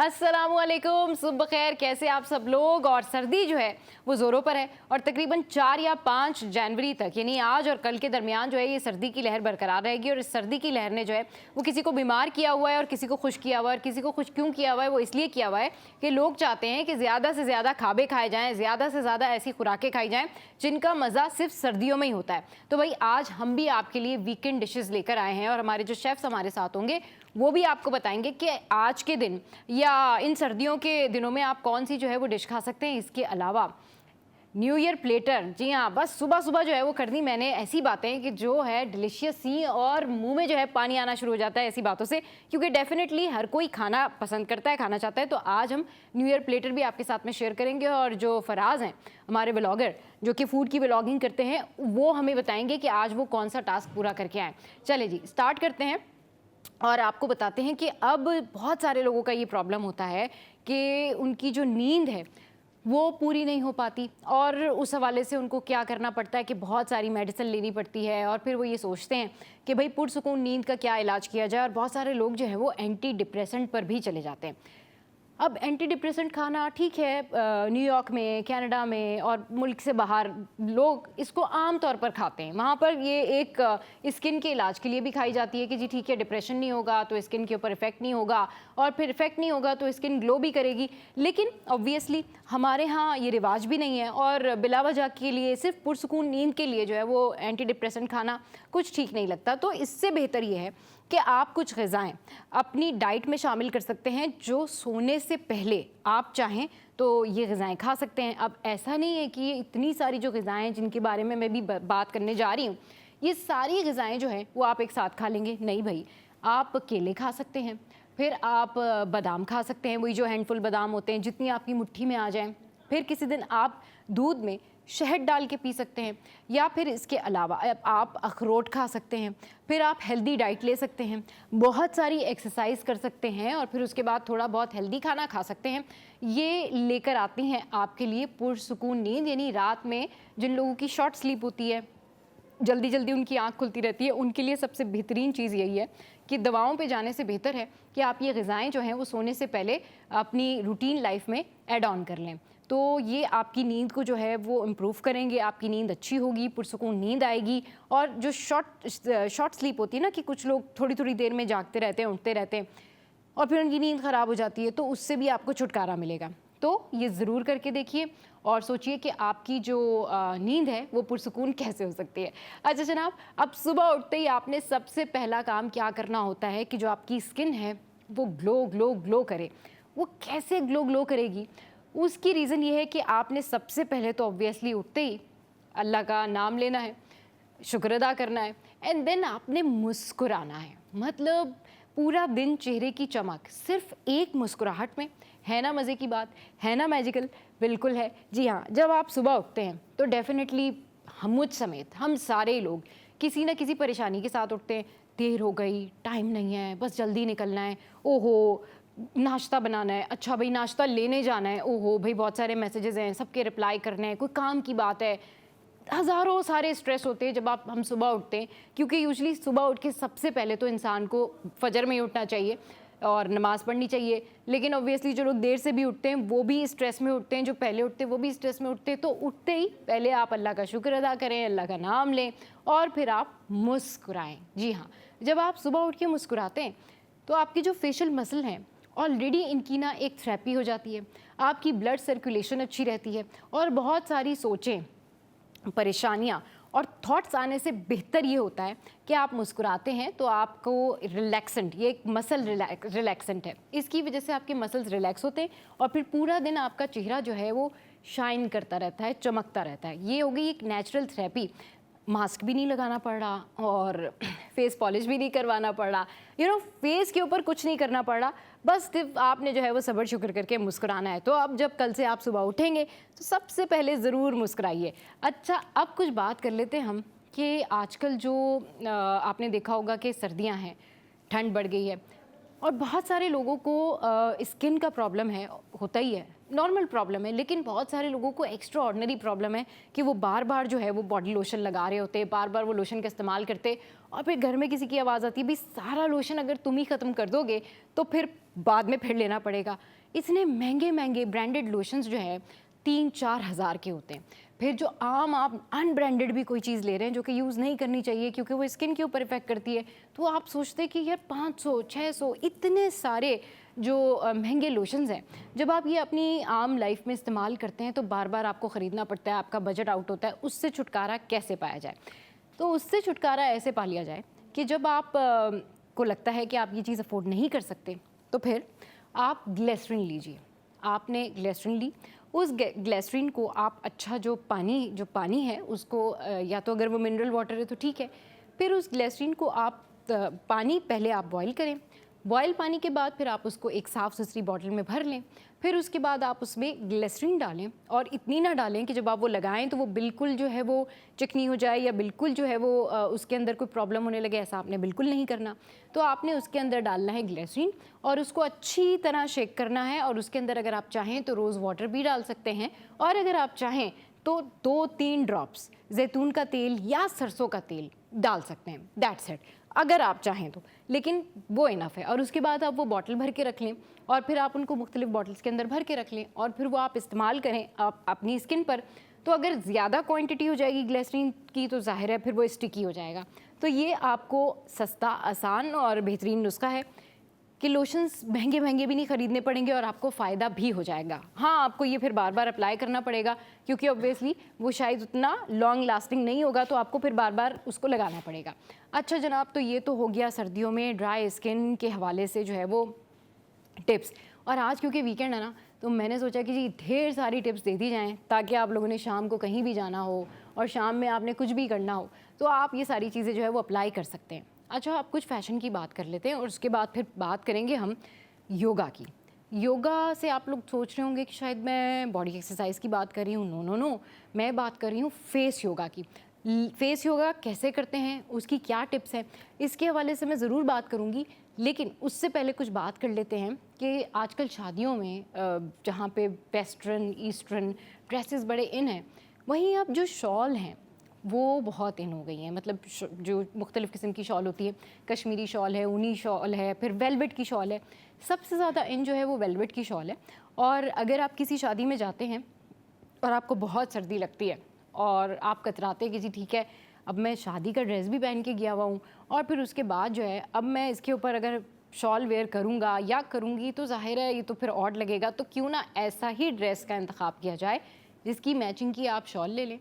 अस्सलामुअलैकुम, सुबह खैर। कैसे आप सब लोग। और सर्दी जो है वो ज़ोरों पर है और तकरीबन 4 या 5 जनवरी तक यानी आज और कल के दरमियान जो है ये सर्दी की लहर बरकरार रहेगी। और इस सर्दी की लहर ने जो है वो किसी को बीमार किया हुआ है और किसी को खुश किया हुआ है। और किसी को खुश क्यों किया हुआ है? वो इसलिए किया हुआ है कि लोग चाहते हैं कि ज़्यादा से ज़्यादा खाबे खाए जाएँ, ज़्यादा से ज़्यादा ऐसी खुराकें खाई जाएँ जिनका मज़ा सिर्फ सर्दियों में ही होता है। तो भाई आज हम भी आपके लिए वीकेंड डिशेज़ लेकर आए हैं और हमारे जो शेफ़्स हमारे साथ होंगे वो भी आपको बताएंगे कि आज के दिन या इन सर्दियों के दिनों में आप कौन सी जो है वो डिश खा सकते हैं। इसके अलावा न्यू ईयर प्लेटर, जी हाँ, बस सुबह सुबह जो है वो कर दी मैंने ऐसी बातें कि जो है डिलीशियस सी और मुंह में जो है पानी आना शुरू हो जाता है ऐसी बातों से, क्योंकि डेफिनेटली हर कोई खाना पसंद करता है, खाना चाहता है। तो आज हम न्यू ईयर प्लेटर भी आपके साथ में शेयर करेंगे और जो फराज हैं हमारे व्लॉगर जो कि फूड की व्लॉगिंग करते हैं वो हमें बताएंगे कि आज वो कौन सा टास्क पूरा करके आए। चले जी, स्टार्ट करते हैं और आपको बताते हैं कि अब बहुत सारे लोगों का ये प्रॉब्लम होता है कि उनकी जो नींद है वो पूरी नहीं हो पाती और उस हवाले से उनको क्या करना पड़ता है कि बहुत सारी मेडिसिन लेनी पड़ती है। और फिर वो ये सोचते हैं कि भाई पुरसुकून नींद का क्या इलाज किया जाए। और बहुत सारे लोग जो हैं वो एंटी डिप्रेसेंट पर भी चले जाते हैं। अब एंटी डिप्रेसेंट खाना ठीक है, न्यूयॉर्क में, कनाडा में और मुल्क से बाहर लोग इसको आम तौर पर खाते हैं। वहाँ पर ये एक स्किन के इलाज के लिए भी खाई जाती है कि जी ठीक है, डिप्रेशन नहीं होगा तो स्किन के ऊपर इफेक्ट नहीं होगा और फिर इफेक्ट नहीं होगा तो स्किन ग्लो भी करेगी। लेकिन ऑब्वियसली हमारे यहाँ ये रिवाज भी नहीं है और बिला वजह के लिए सिर्फ पुरसुकून नींद के लिए जो है वो एंटी डिप्रेसेंट खाना कुछ ठीक नहीं लगता। तो इससे बेहतर ये है कि आप कुछ ग़िज़ाएँ अपनी डाइट में शामिल कर सकते हैं जो सोने से पहले आप चाहें तो ये ग़िज़ाएँ खा सकते हैं। अब ऐसा नहीं है कि ये इतनी सारी जो ग़िज़ाएँ जिनके बारे में मैं भी बात करने जा रही हूँ ये सारी ग़िज़ाएँ जो हैं वो आप एक साथ खा लेंगे, नहीं भाई। आप केले खा सकते हैं, फिर आप बादाम खा सकते हैं, वही जो हैंडफुल बादाम होते हैं जितनी आपकी मुट्ठी में आ जाएँ। फिर किसी दिन आप दूध में शहद डाल के पी सकते हैं या फिर इसके अलावा आप अखरोट खा सकते हैं। फिर आप हेल्दी डाइट ले सकते हैं, बहुत सारी एक्सरसाइज कर सकते हैं और फिर उसके बाद थोड़ा बहुत हेल्दी खाना खा सकते हैं। ये लेकर आती हैं आपके लिए पुरसुकून नींद। यानी रात में जिन लोगों की शॉर्ट स्लीप होती है, जल्दी जल्दी उनकी आंख खुलती रहती है, उनके लिए सबसे बेहतरीन चीज़ यही है कि दवाओं पे जाने से बेहतर है कि आप ये ग़िज़ाएँ जो हैं वो सोने से पहले अपनी रूटीन लाइफ में ऐड ऑन कर लें। तो ये आपकी नींद को जो है वो इम्प्रूव करेंगे, आपकी नींद अच्छी होगी, पुरसुकून नींद आएगी। और जो शॉर्ट स्लीप होती है ना कि कुछ लोग थोड़ी थोड़ी देर में जागते रहते हैं, उठते रहते हैं और फिर उनकी नींद ख़राब हो जाती है, तो उससे भी आपको छुटकारा मिलेगा। तो ये ज़रूर करके देखिए और सोचिए कि आपकी जो नींद है वो पुरसुकून कैसे हो सकती है। अच्छा जनाब, अब सुबह उठते ही आपने सबसे पहला काम क्या करना होता है कि जो आपकी स्किन है वो ग्लो ग्लो ग्लो करे। वो कैसे ग्लो ग्लो करेगी? उसकी रीज़न ये है कि आपने सबसे पहले तो ऑब्वियसली उठते ही अल्लाह का नाम लेना है, शुक्र अदा करना है एंड देन आपने मुस्कुराना है। मतलब पूरा दिन चेहरे की चमक सिर्फ एक मुस्कुराहट में। है ना मज़े की बात, है ना मैजिकल? बिल्कुल है। जी हाँ, जब आप सुबह उठते हैं तो डेफिनेटली हम मुझ समेत हम सारे लोग किसी न किसी परेशानी के साथ उठते हैं। देर हो गई, टाइम नहीं है, बस जल्दी निकलना है, ओहो नाश्ता बनाना है, अच्छा भाई नाश्ता लेने जाना है, ओहो भाई बहुत सारे मैसेजेस हैं, सबके रिप्लाई करने हैं, कोई काम की बात है, हज़ारों सारे स्ट्रेस होते हैं जब हम सुबह उठते हैं। क्योंकि यूजली सुबह उठ के सबसे पहले तो इंसान को फजर में ही उठना चाहिए और नमाज़ पढ़नी चाहिए। लेकिन ऑब्वियसली जो लोग देर से भी उठते हैं वो भी स्ट्रेस में उठते हैं, जो पहले उठते हैं वो भी स्ट्रेस में उठते हैं। तो उठते ही पहले आप अल्लाह का शुक्र अदा करें, अल्लाह का नाम लें और फिर आप मुस्कुराएं। जी हाँ, जब आप सुबह उठ के मुस्कुराते हैं तो आपकी जो फेशियल मसल हैं ऑलरेडी इनकी ना एक थेरेपी हो जाती है, आपकी ब्लड सर्कुलेशन अच्छी रहती है और बहुत सारी सोचें, परेशानियाँ और थॉट्स आने से बेहतर ये होता है कि आप मुस्कुराते हैं तो आपको रिलैक्सेंट, ये एक मसल रिलैक्सेंट है, इसकी वजह से आपके मसल्स रिलैक्स होते हैं और फिर पूरा दिन आपका चेहरा जो है वो शाइन करता रहता है, चमकता रहता है। ये हो गई एक नेचुरल थेरेपी। मास्क भी नहीं लगाना पड़ रहा और फेस पॉलिश भी नहीं करवाना पड़ रहा, फेस के ऊपर कुछ नहीं करना पड़ रहा, बस सिर्फ आपने जो है वो सब्र शुक्र करके मुस्कुराना है। तो अब जब कल से आप सुबह उठेंगे तो सबसे पहले ज़रूर मुस्कुराइए। अच्छा, अब कुछ बात कर लेते हैं हम कि आजकल जो आपने देखा होगा कि सर्दियां हैं, ठंड बढ़ गई है और बहुत सारे लोगों को स्किन का प्रॉब्लम है, होता ही है, नॉर्मल प्रॉब्लम है। लेकिन बहुत सारे लोगों को एक्स्ट्रा ऑर्डिनरी प्रॉब्लम है कि वो बार बार जो है वो बॉडी लोशन लगा रहे होते हैं, बार बार वो लोशन का इस्तेमाल करते और फिर घर में किसी की आवाज़ आती है, भाई सारा लोशन अगर तुम ही ख़त्म कर दोगे तो फिर बाद में फिर लेना पड़ेगा। इतने महंगे महंगे ब्रांडेड लोशंस जो है 3-4 हज़ार के होते हैं। फिर जो आम आप अनब्रांडेड भी कोई चीज़ ले रहे हैं जो कि यूज़ नहीं करनी चाहिए क्योंकि वो स्किन के ऊपर इफेक्ट करती है, तो आप सोचते हैं कि यार 500-600 इतने सारे जो महंगे लोशंस हैं, जब आप ये अपनी आम लाइफ में इस्तेमाल करते हैं तो बार बार आपको ख़रीदना पड़ता है, आपका बजट आउट होता है। उससे छुटकारा कैसे पाया जाए? तो उससे छुटकारा ऐसे पा लिया जाए कि जब आप को लगता है कि आप ये चीज़ अफोर्ड नहीं कर सकते, तो फिर आप ग्लिसरीन लीजिए। आपने ग्लिसरीन ली, उस ग्लिसरीन को आप अच्छा जो पानी है उसको या तो अगर वो मिनरल वाटर है तो ठीक है, फिर उस ग्लिसरीन को आप पानी पहले आप बॉईल करें। बॉयल पानी के बाद फिर आप उसको एक साफ़ सुथरी बॉटल में भर लें। फिर उसके बाद आप उसमें ग्लिसरीन डालें और इतनी ना डालें कि जब आप वो लगाएं तो वो बिल्कुल जो है वो चिकनी हो जाए या बिल्कुल जो है वो उसके अंदर कोई प्रॉब्लम होने लगे। ऐसा आपने बिल्कुल नहीं करना। तो आपने उसके अंदर डालना है ग्लिसरीन और उसको अच्छी तरह शेक करना है और उसके अंदर अगर आप चाहें तो रोज़ वाटर भी डाल सकते हैं और अगर आप चाहें तो 2-3 ड्रॉप्स जैतून का तेल या सरसों का तेल डाल सकते हैं। दैट्स इट, अगर आप चाहें तो, लेकिन वो इनफ है। और उसके बाद आप वो बॉटल भर के रख लें और फिर आप उनको मुख्तलिफ बॉटल्स के अंदर भर के रख लें और फिर वो आप इस्तेमाल करें आप अपनी स्किन पर। तो अगर ज़्यादा क्वांटिटी हो जाएगी ग्लिसरीन की तो जाहिर है फिर वो स्टिकी हो जाएगा। तो ये आपको सस्ता, आसान और बेहतरीन नुस्खा है कि लोशंस महंगे महंगे भी नहीं ख़रीदने पड़ेंगे और आपको फ़ायदा भी हो जाएगा। हाँ, आपको ये फिर बार बार अप्लाई करना पड़ेगा क्योंकि ऑब्वियसली वो शायद उतना लॉन्ग लास्टिंग नहीं होगा, तो आपको फिर बार बार उसको लगाना पड़ेगा। अच्छा जनाब, तो ये तो हो गया सर्दियों में ड्राई स्किन के हवाले से जो है वो टिप्स। और आज क्योंकि वीकेंड है ना, तो मैंने सोचा कि जी ढेर सारी टिप्स दे दी जाएँ ताकि आप लोगों ने शाम को कहीं भी जाना हो और शाम में आपने कुछ भी करना हो तो आप ये सारी चीज़ें जो है वो अप्लाई कर सकते हैं। अच्छा, आप कुछ फ़ैशन की बात कर लेते हैं और उसके बाद फिर बात करेंगे हम योगा की। योगा से आप लोग सोच रहे होंगे कि शायद मैं बॉडी एक्सरसाइज की बात कर रही हूँ। नो नो नो, मैं बात कर रही हूँ फेस योगा की। फेस योगा कैसे करते हैं, उसकी क्या टिप्स हैं, इसके हवाले से मैं ज़रूर बात करूँगी। लेकिन उससे पहले कुछ बात कर लेते हैं कि आजकल शादियों में जहाँ पे वेस्टर्न ईस्टर्न ड्रेसेस बड़े इन हैं, वहीं अब जो शॉल हैं वो बहुत इन हो गई हैं। मतलब जो मुख्तलिफ़ किस्म की शॉल होती है, कश्मीरी शॉल है, ऊनी शॉल है, फिर वेलवेट की शॉल है। सबसे ज़्यादा इन जो है वो वेलवेट की शॉल है। और अगर आप किसी शादी में जाते हैं और आपको बहुत सर्दी लगती है और आप कतराते हैं कि जी ठीक है, अब मैं शादी का ड्रेस भी पहन के गया हुआ हूँ और फिर उसके बाद जो है अब मैं इसके ऊपर अगर शॉल वेयर करूँगा या करूँगी तो ज़ाहिर है ये तो फिर ऑड लगेगा। तो क्यों ना ऐसा ही ड्रेस का इंतखाब किया जाए जिसकी मैचिंग की आप शॉल ले लें।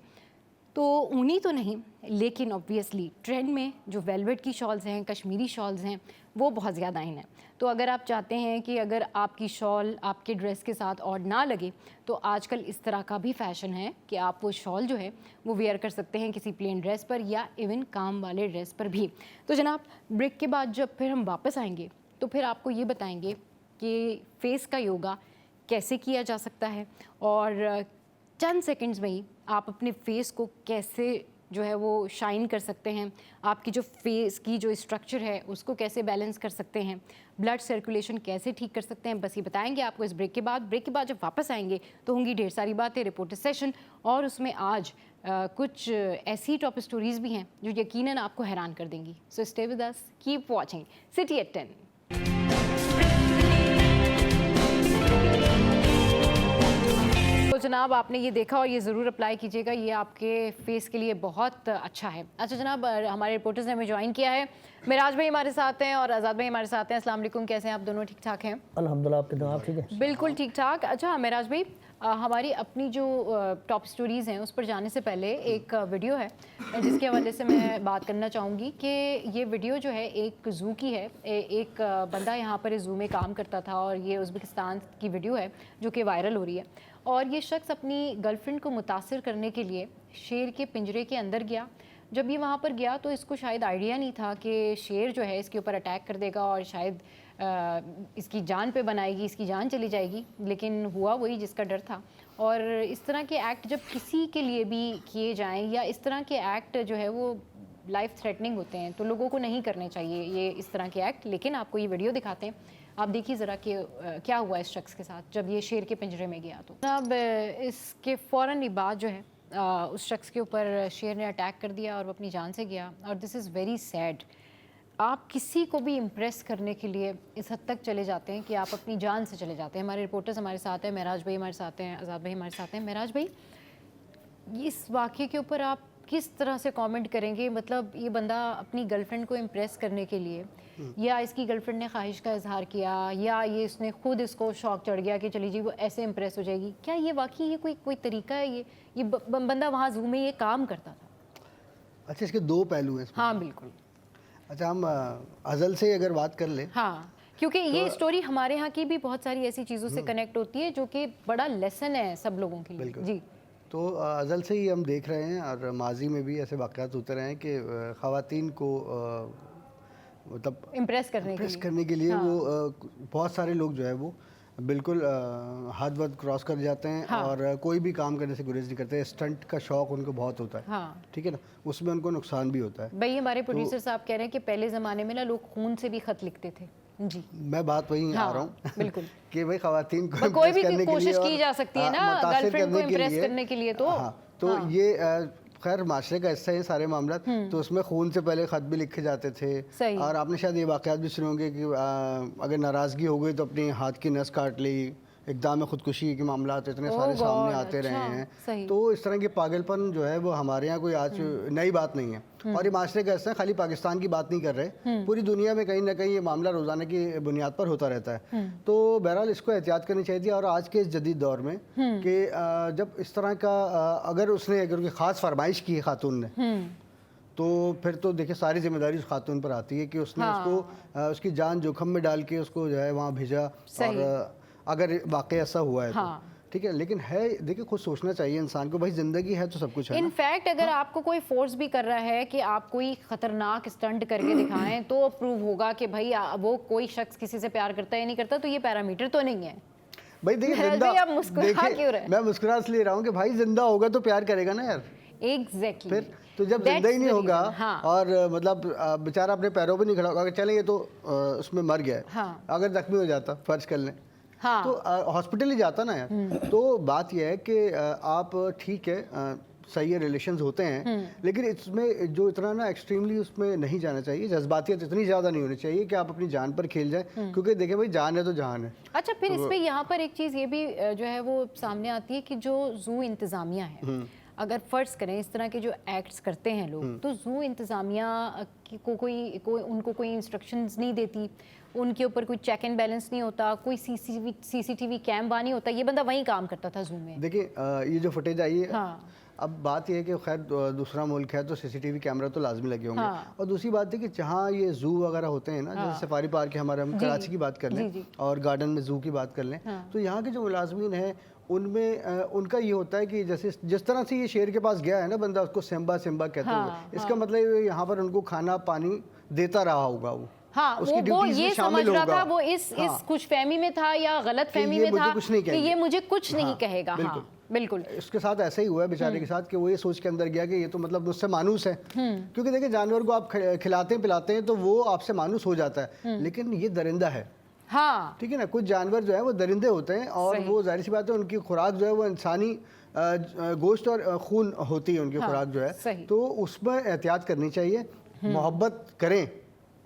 तो ऊनी तो नहीं, लेकिन ऑब्वियसली ट्रेंड में जो वेलवेट की शॉल्स हैं, कश्मीरी शॉल्स हैं, वो बहुत ज़्यादा इन है। तो अगर आप चाहते हैं कि अगर आपकी शॉल आपके ड्रेस के साथ ऑड ना लगे, तो आजकल इस तरह का भी फ़ैशन है कि आप वो शॉल जो है वो वेयर कर सकते हैं किसी प्लेन ड्रेस पर या इवन काम वाले ड्रेस पर भी। तो जनाब, ब्रेक के बाद जब फिर हम वापस आएंगे तो फिर आपको ये बताएंगे कि फ़ेस का योगा कैसे किया जा सकता है और चंद सेकंड्स में ही आप अपने फेस को कैसे जो है वो शाइन कर सकते हैं, आपकी जो फेस की जो स्ट्रक्चर है उसको कैसे बैलेंस कर सकते हैं, ब्लड सर्कुलेशन कैसे ठीक कर सकते हैं, बस ये बताएंगे आपको इस ब्रेक के बाद। ब्रेक के बाद जब वापस आएंगे तो होंगी ढेर सारी बातें, रिपोर्टर सेशन, और उसमें आज कुछ ऐसी टॉप स्टोरीज़ भी हैं जो यकीनन आपको हैरान कर देंगी। So stay with us, keep watching city at 10। तो जनाब, आपने ये देखा और ये ज़रूर अप्लाई कीजिएगा, ये आपके फेस के लिए बहुत अच्छा है। अच्छा जनाब, हमारे रिपोर्टर्स ने हमें ज्वाइन किया है। मिराज भाई हमारे साथ हैं और आज़ाद भाई हमारे साथ हैं। अस्सलाम वालेकुम, कैसे हैं आप दोनों? ठीक ठाक हैं? अल्हम्दुलिल्लाह, आपके दुआ ठीक है? बिल्कुल ठीक ठाक। अच्छा मिराज भाई, हमारी अपनी जो टॉप स्टोरीज़ हैं उस पर जाने से पहले एक वीडियो है जिसके हवाले से मैं बात करना चाहूँगी कि ये वीडियो जो है एक ज़ू की है। एक बंदा यहाँ पर इस ज़ू में काम करता था और ये उज़्बेकिस्तान की वीडियो है जो कि वायरल हो रही है। और ये शख्स अपनी गर्लफ्रेंड को मुतासिर करने के लिए शेर के पिंजरे के अंदर गया। जब ये वहाँ पर गया तो इसको शायद आइडिया नहीं था कि शेर जो है इसके ऊपर अटैक कर देगा और शायद इसकी जान पे बनाएगी, इसकी जान चली जाएगी। लेकिन हुआ वही जिसका डर था। और इस तरह के एक्ट जब किसी के लिए भी किए जाएं या इस तरह के एक्ट जो है वो लाइफ थ्रेटनिंग होते हैं तो लोगों को नहीं करने चाहिए ये इस तरह के एक्ट। लेकिन आपको ये वीडियो दिखाते हैं, आप देखिए ज़रा कि क्या हुआ इस शख्स के साथ जब ये शेर के पिंजरे में गया। तो अब इसके फ़ौरन ही बाद जो है उस शख्स के ऊपर शेर ने अटैक कर दिया और वो अपनी जान से गया। और दिस इज़ वेरी सैड। आप किसी को भी इम्प्रेस करने के लिए इस हद तक चले जाते हैं कि आप अपनी जान से चले जाते हैं। हमारे रिपोर्टर्स हमारे साथ हैं, महराज भाई हमारे साथ हैं, आज़ाद भाई हमारे साथ हैं। महराज भाई, इस वाक़े के ऊपर आप किस तरह से कमेंट करेंगे? मतलब ये बंदा अपनी गर्लफ्रेंड को इम्प्रेस करने के लिए, या इसकी गर्लफ्रेंड ने ख्वाहिश का इजहार किया, या ये इसने खुद इसको शौक चढ़ गया कि चली जी वो ऐसे इम्प्रेस हो जाएगी, क्या ये वाकई ये कोई तरीका है? ये बंदा वहाँ ज़ू में ये काम करता था? अच्छा, इसके दो पहलू हैं। हाँ बिल्कुल। अच्छा, हम अज़ल से अगर बात कर लें, हाँ, क्योंकि ये स्टोरी हमारे यहाँ की भी बहुत सारी ऐसी चीज़ों से कनेक्ट होती है जो कि बड़ा लेसन है सब लोगों के लिए। जी, तो अज़ल से ही हम देख रहे हैं और माजी में भी ऐसे वाक़यात होते रहे हैं कि ख़वातीन को मतलब इम्प्रेस करने के लिए हाँ। वो बहुत सारे लोग जो है वो बिल्कुल हद वद क्रॉस कर जाते हैं। हाँ। और कोई भी काम करने से गुरेज नहीं करते। स्टंट का शौक उनको बहुत होता है। हाँ। ठीक है ना, उसमें उनको नुकसान भी होता है। भाई हमारे प्रोड्यूसर साहब कह रहे हैं कि पहले ज़माने में ना लोग खून से भी खत लिखते थे। जी, मैं बात वही आ रहा हूँ बिल्कुल कि भाई ख़वातीन को कोई भी कोशिश की जा सकती है ना गर्लफ्रेंड को इम्प्रेस करने के लिए। तो ये खैर माशरे का हिस्सा है सारे मामला। तो उसमें खून से पहले ख़त भी लिखे जाते थे। और आपने शायद ये वाक़यात भी सुने होंगे कि अगर नाराज़गी हो गई तो अपने हाथ की नस काट ली, इक़दाम में ख़ुदकुशी के मामला इतने सारे सामने आते रहे हैं। तो इस तरह के पागलपन जो है वो हमारे यहाँ कोई आज नई बात नहीं है। और ये माशरे का हिस्सा, खाली पाकिस्तान की बात नहीं कर रहे, पूरी दुनिया में कहीं ना कहीं ये मामला रोज़ाना की बुनियाद पर होता रहता है। तो बहरहाल इसको एहतियात करनी चाहिए थी। और आज के इस जदीद दौर में कि जब इस तरह का अगर कोई ख़ास फरमाइश की है खातून ने, तो फिर तो देखिए सारी जिम्मेदारी उस खातून पर आती है कि उसने उसको उसकी जान जोखम में डाल के उसको जो है वहाँ भेजा। और अगर वाकई ऐसा हुआ है तो ठीक है, लेकिन है देखिए खुद सोचना चाहिए इंसान को, भाई जिंदगी है तो सब कुछ है। इनफैक्ट अगर आपको कोई फोर्स भी कर रहा है कि आप कोई खतरनाक स्टंट करके दिखाएं तो प्रूव होगा कि भाई वो कोई शख्स किसी से प्यार करता है या नहीं करता, तो ये पैरामीटर तो नहीं है। भाई देखिए आप मुस्कुरा क्यों रहे? मैं मुस्कुरा इसलिए रहा हूँ कि भाई जिंदा होगा तो प्यार करेगा ना यार। एग्जैक्टली। फिर तो जब जिंदा ही नहीं होगा और मतलब बेचारा अपने पैरों पे नहीं खड़ा होगा, अगर चले ये तो उसमें मर गया, अगर जख्मी हो जाता फर्ज कर लें, तो हॉस्पिटल ही जाता ना यार। तो बात यह है कि आप ठीक है, सही है, रिलेशंस होते हैं, लेकिन इसमें जो इतना ना एक्सट्रीमली उसमें नहीं जाना चाहिए। जज्बातियत इतनी ज़्यादा नहीं होनी चाहिए कि आप अपनी जान पर खेल जाए, क्योंकि देखिए भाई जान है तो जान है। अच्छा, फिर इस पे यहाँ पर एक चीज़ ये भी जो है वो सामने आती है कि जो ज़ू इंतज़ामिया है, अगर फ़र्ज़ करें इस तरह के जो एक्ट्स करते हैं लोग, तो ज़ू इंतज़ामिया को उनको कोई इंस्ट्रक्शंस नहीं देती, उनके ऊपर कोई चेक एंड बैलेंस नहीं होता, कोई सीसीटीवी कैमरा नहीं होता। ये बंदा वहीं काम करता था ज़ू में। देखिए ये जो फुटेज आई है, अब बात यह है कि खैर दूसरा मुल्क है तो सीसीटीवी कैमरा तो लाजमी लगे होंगे। और दूसरी बात है कि जहाँ ये ज़ू वगैरह होते हैं ना, जैसे सफारी पार्क है हमारे, हम कराची की बात कर लें और गार्डन में ज़ू की बात कर लें, तो यहाँ के जो मुलाजमीन हैं उनमें उनका ये होता है कि जैसे जिस तरह से ये शेर के पास गया है ना बंदा, उसको सिम्बा सिम्बा कहते हुए, इसका मतलब यहाँ पर उनको खाना पानी देता रहा होगा वो। वो ये समझ रहा था, वो इस खुशफहमी में था या गलत फहमी में था कि ये मुझे कुछ नहीं कहेगा। बिल्कुल इसके साथ ऐसा ही हुआ है बेचारे के साथ कि वो ये सोच के अंदर गया कि ये तो मतलब मुझसे मानूस है। क्योंकि देखिए जानवर को आप खिलाते पिलाते हैं तो वो आपसे मानूस हो जाता है, लेकिन ये दरिंदा है। ठीक है ना, कुछ जानवर जो है वो दरिंदे होते हैं और वो जाहिर सी बात है उनकी खुराक जो है वो इंसानी गोश्त और खून होती है उनकी खुराक जो है, तो उसमें एहतियात करनी चाहिए। मोहब्बत करें,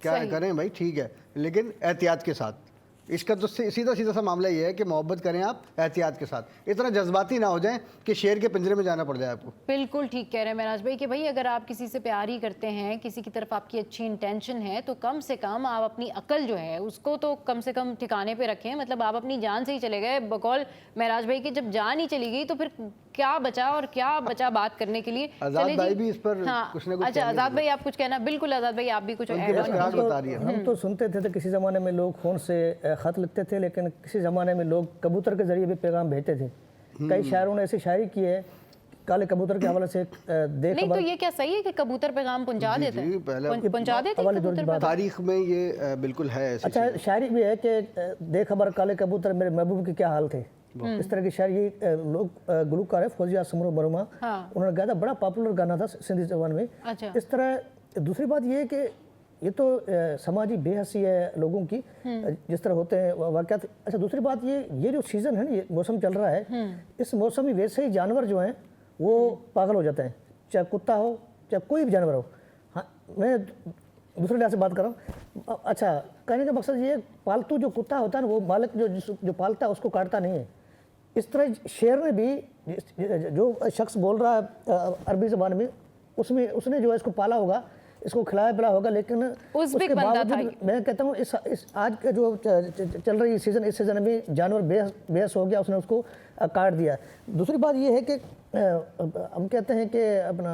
क्या करें भाई ठीक है, लेकिन एहतियात के साथ। इसका तो सीधा सीधा सा मामला ये है कि मोहब्बत करें आप एहतियात के साथ, इतना जज्बाती ना हो जाएं कि शेर के पिंजरे में जाना पड़ जाए आपको। बिल्कुल ठीक कह रहे हैं महराज भाई कि भाई अगर आप किसी से प्यार ही करते हैं, किसी की तरफ आपकी अच्छी इंटेंशन है, तो कम से कम आप अपनी अकल जो है उसको तो कम से कम ठिकाने पे रखें। मतलब आप अपनी जान से ही चले गए, बकौल महराज भाई की जब जान ही चली गई तो फिर क्या बचा और क्या बचा बात करने के लिए। आजाद भाई भी इस पर कुछ ना कुछ। अच्छा आजाद भाई आप कुछ कहना। बिल्कुल आजाद भाई आप भी कुछ ऐड ऑन। हम तो सुनते थे किसी ज़माने में लोग फ़ोन से ख़त लिखते थे, लेकिन किसी ज़माने में लोग कबूतर के ज़रिए भी पैगाम भेजते थे। कई शायरों ने ऐसी शायरी की है काले कबूतर के हवाले से। नहीं तो ये क्या सही है कि कबूतर पैगाम पहुंचा देते हैं? पहुंचा देते हैं, तारीख में ये बिल्कुल है। अच्छा शायरी भी है कि देख खबर काले कबूतर मेरे महबूब के क्या हाल थे। इस तरह की शायरी लोग गुलकार है फौजिया समरो बर्मा, उन्होंने गाया था, बड़ा पॉपुलर गाना था सिंधी जबान में। इस तरह दूसरी बात ये है कि ये तो समाजी बेहसी है लोगों की जिस तरह होते हैं वाक़यात। अच्छा दूसरी बात ये जो सीज़न है ना, ये मौसम चल रहा है, इस मौसम में वैसे ही जानवर जो हैं वो पागल हो जाते हैं, चाहे कुत्ता हो चाहे कोई भी जानवर हो। हाँ मैं दूसरे लिहाज से बात कर रहा हूँ। अच्छा, कहने का मकसद ये, पालतू जो कुत्ता होता है ना, वो मालिक जो पालता है उसको काटता नहीं है। इस तरह शेर ने भी, जो शख्स बोल रहा है अरबी ज़बान में, उसने जो है इसको पाला होगा, इसको खिलाया पिलाया होगा, लेकिन उसके बावजूद मैं कहता हूँ इस आज का जो चल रही सीज़न, इस सीज़न में जानवर बेहस हो गया, उसने उसको काट दिया। दूसरी बात ये है कि हम कहते हैं कि अपना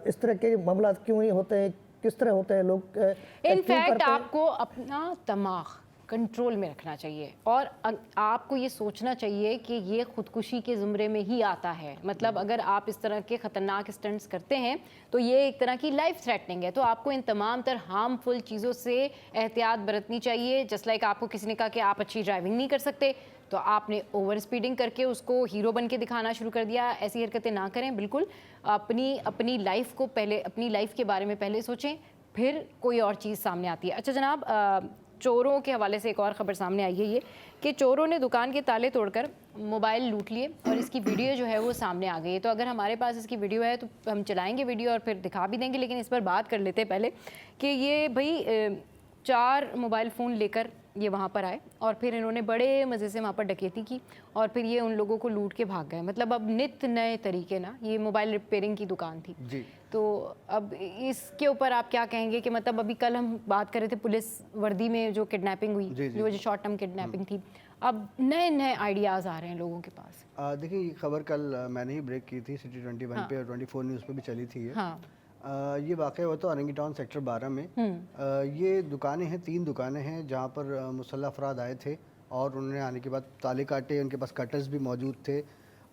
इस तरह के मामला क्यों नहीं होते हैं, किस तरह होते हैं लोग। इनफैक्ट आपको अपना दिमाग कंट्रोल में रखना चाहिए और आपको ये सोचना चाहिए कि ये खुदकुशी के ज़ुमरे में ही आता है। मतलब अगर आप इस तरह के ख़तरनाक स्टंट्स करते हैं तो ये एक तरह की लाइफ थ्रेटनिंग है। तो आपको इन तमाम तर हार्मफुल चीज़ों से एहतियात बरतनी चाहिए। जस्ट लाइक आपको किसी ने कहा कि आप अच्छी ड्राइविंग नहीं कर सकते, तो आपने ओवर स्पीडिंग करके उसको हीरो बन के दिखाना शुरू कर दिया। ऐसी हरकतें ना करें बिल्कुल। अपनी लाइफ को पहले, अपनी लाइफ के बारे में पहले सोचें, फिर कोई और चीज़ सामने आती है। अच्छा जनाब, चोरों के हवाले से एक और ख़बर सामने आई है ये कि चोरों ने दुकान के ताले तोड़कर मोबाइल लूट लिए और इसकी वीडियो जो है वो सामने आ गई है। तो अगर हमारे पास इसकी वीडियो है तो हम चलाएंगे वीडियो और फिर दिखा भी देंगे, लेकिन इस पर बात कर लेते हैं पहले कि ये भाई 4 मोबाइल फ़ोन लेकर ये वहाँ पर आए और फिर इन्होंने बड़े मज़े से वहाँ पर डकैती की और फिर ये उन लोगों को लूट के भाग गए। मतलब अब नित नए तरीके ना, ये मोबाइल रिपेयरिंग की दुकान थी जी। तो अब इसके ऊपर आप क्या कहेंगे कि मतलब अभी कल हम बात कर रहे थे पुलिस वर्दी में जो किडनैपिंग हुई, जो शॉर्ट टर्म किडनैपिंग थी, अब नए नए आइडियाज़ आ रहे हैं लोगों के पास। देखिए ये खबर कल मैंने ही ब्रेक की थी, सिटी 21 पे और 24 न्यूज़ पे भी चली थी ये। ये वाक़या हुआ तो अरंगी टाउन सेक्टर 12 में। ये दुकानें हैं, 3 दुकानें हैं जहाँ पर मुसल्लह अफराद आए थे और उन्होंने आने के बाद ताले काटे, उनके पास कटर्स भी मौजूद थे।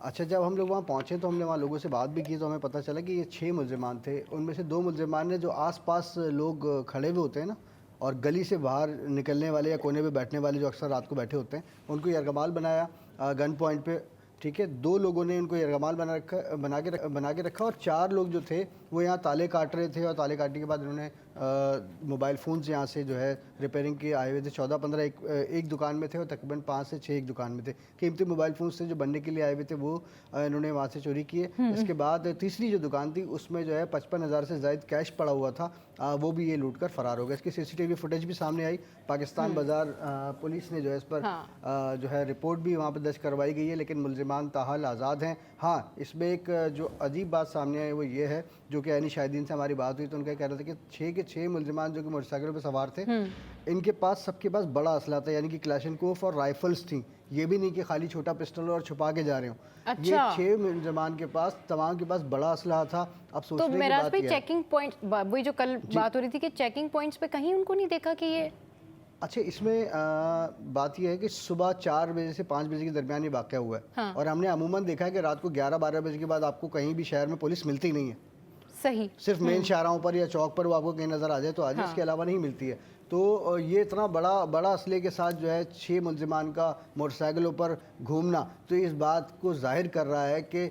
अच्छा, जब हम लोग वहाँ पहुँचे तो हमने वहाँ लोगों से बात भी की तो हमें पता चला कि ये 6 मुलज़िमान थे। उनमें से 2 मुलज़िमान ने, जो आस-पास लोग खड़े हुए होते हैं ना और गली से बाहर निकलने वाले या कोने पे बैठने वाले जो अक्सर रात को बैठे होते हैं, उनको यरगमाल बनाया गन पॉइंट पे। ठीक है, 2 लोगों ने उनको यरगमाल बना के रखा और 4 लोग जो थे वो यहाँ ताले काट रहे थे और ताले काटने के बाद उन्होंने मोबाइल फ़ोन्स यहाँ से जो है रिपेयरिंग के आए हुए थे। 14-15 एक दुकान में थे और तकरीबन 5 से 6 एक दुकान में थे। कीमती मोबाइल फ़ोन्स थे जो बनने के लिए आए हुए थे, वो इन्होंने वहाँ से चोरी किए। इसके बाद तीसरी जो दुकान थी उसमें जो है 55,000 से ज़ायद कैश पड़ा हुआ था, वो भी ये लूट कर फ़रार हो गए। इसकी CCTV फुटेज भी सामने आई। पाकिस्तान बाज़ार पुलिस ने जो है इस पर जो है रिपोर्ट भी वहाँ पर दर्ज करवाई गई है, लेकिन मुलज़िमान ताहाल आज़ाद हैं। हाँ, इसमें एक जो अजीब बात सामने आई वो ये है, जो कि ऐनी शाहिदीन से हमारी बात हुई तो उनका कह रहे थे कि 6 के 6 मुलज़िमान जो कि मोटरसाइकिल पर सवार थे, इनके पास सबके पास बड़ा असला था, यानी कि क्लैशनकोफ और राइफल्स थी। ये भी नहीं कि खाली छोटा पिस्टल और छुपा के जा रहे हो। अच्छा। ये 6 मुलज़िमान के पास, तमाम के पास बड़ा असला था। अब सोचने की बात है, चेकिंग पॉइंट, वही जो कल बात हो रही थी कि चेकिंग पॉइंट्स पे कहीं उनको नहीं देखा कि ये। अच्छा, इसमें बात यह है कि सुबह 4 बजे से 5 बजे के दरमियान ये वाक़या हुआ है। हाँ। और हमने अमूमन देखा है कि रात को 11-12 बजे के बाद आपको कहीं भी शहर में पुलिस मिलती ही नहीं है। सही, सिर्फ मेन शाहराहों पर या चौक पर वो आपको कहीं नज़र आ जाए तो आ जाए, इसके अलावा नहीं मिलती है। तो ये इतना बड़ा असले के साथ जो है 6 मुलज़िमान का मोटरसाइकिलों पर घूमना, तो इस बात को जाहिर कर रहा है कि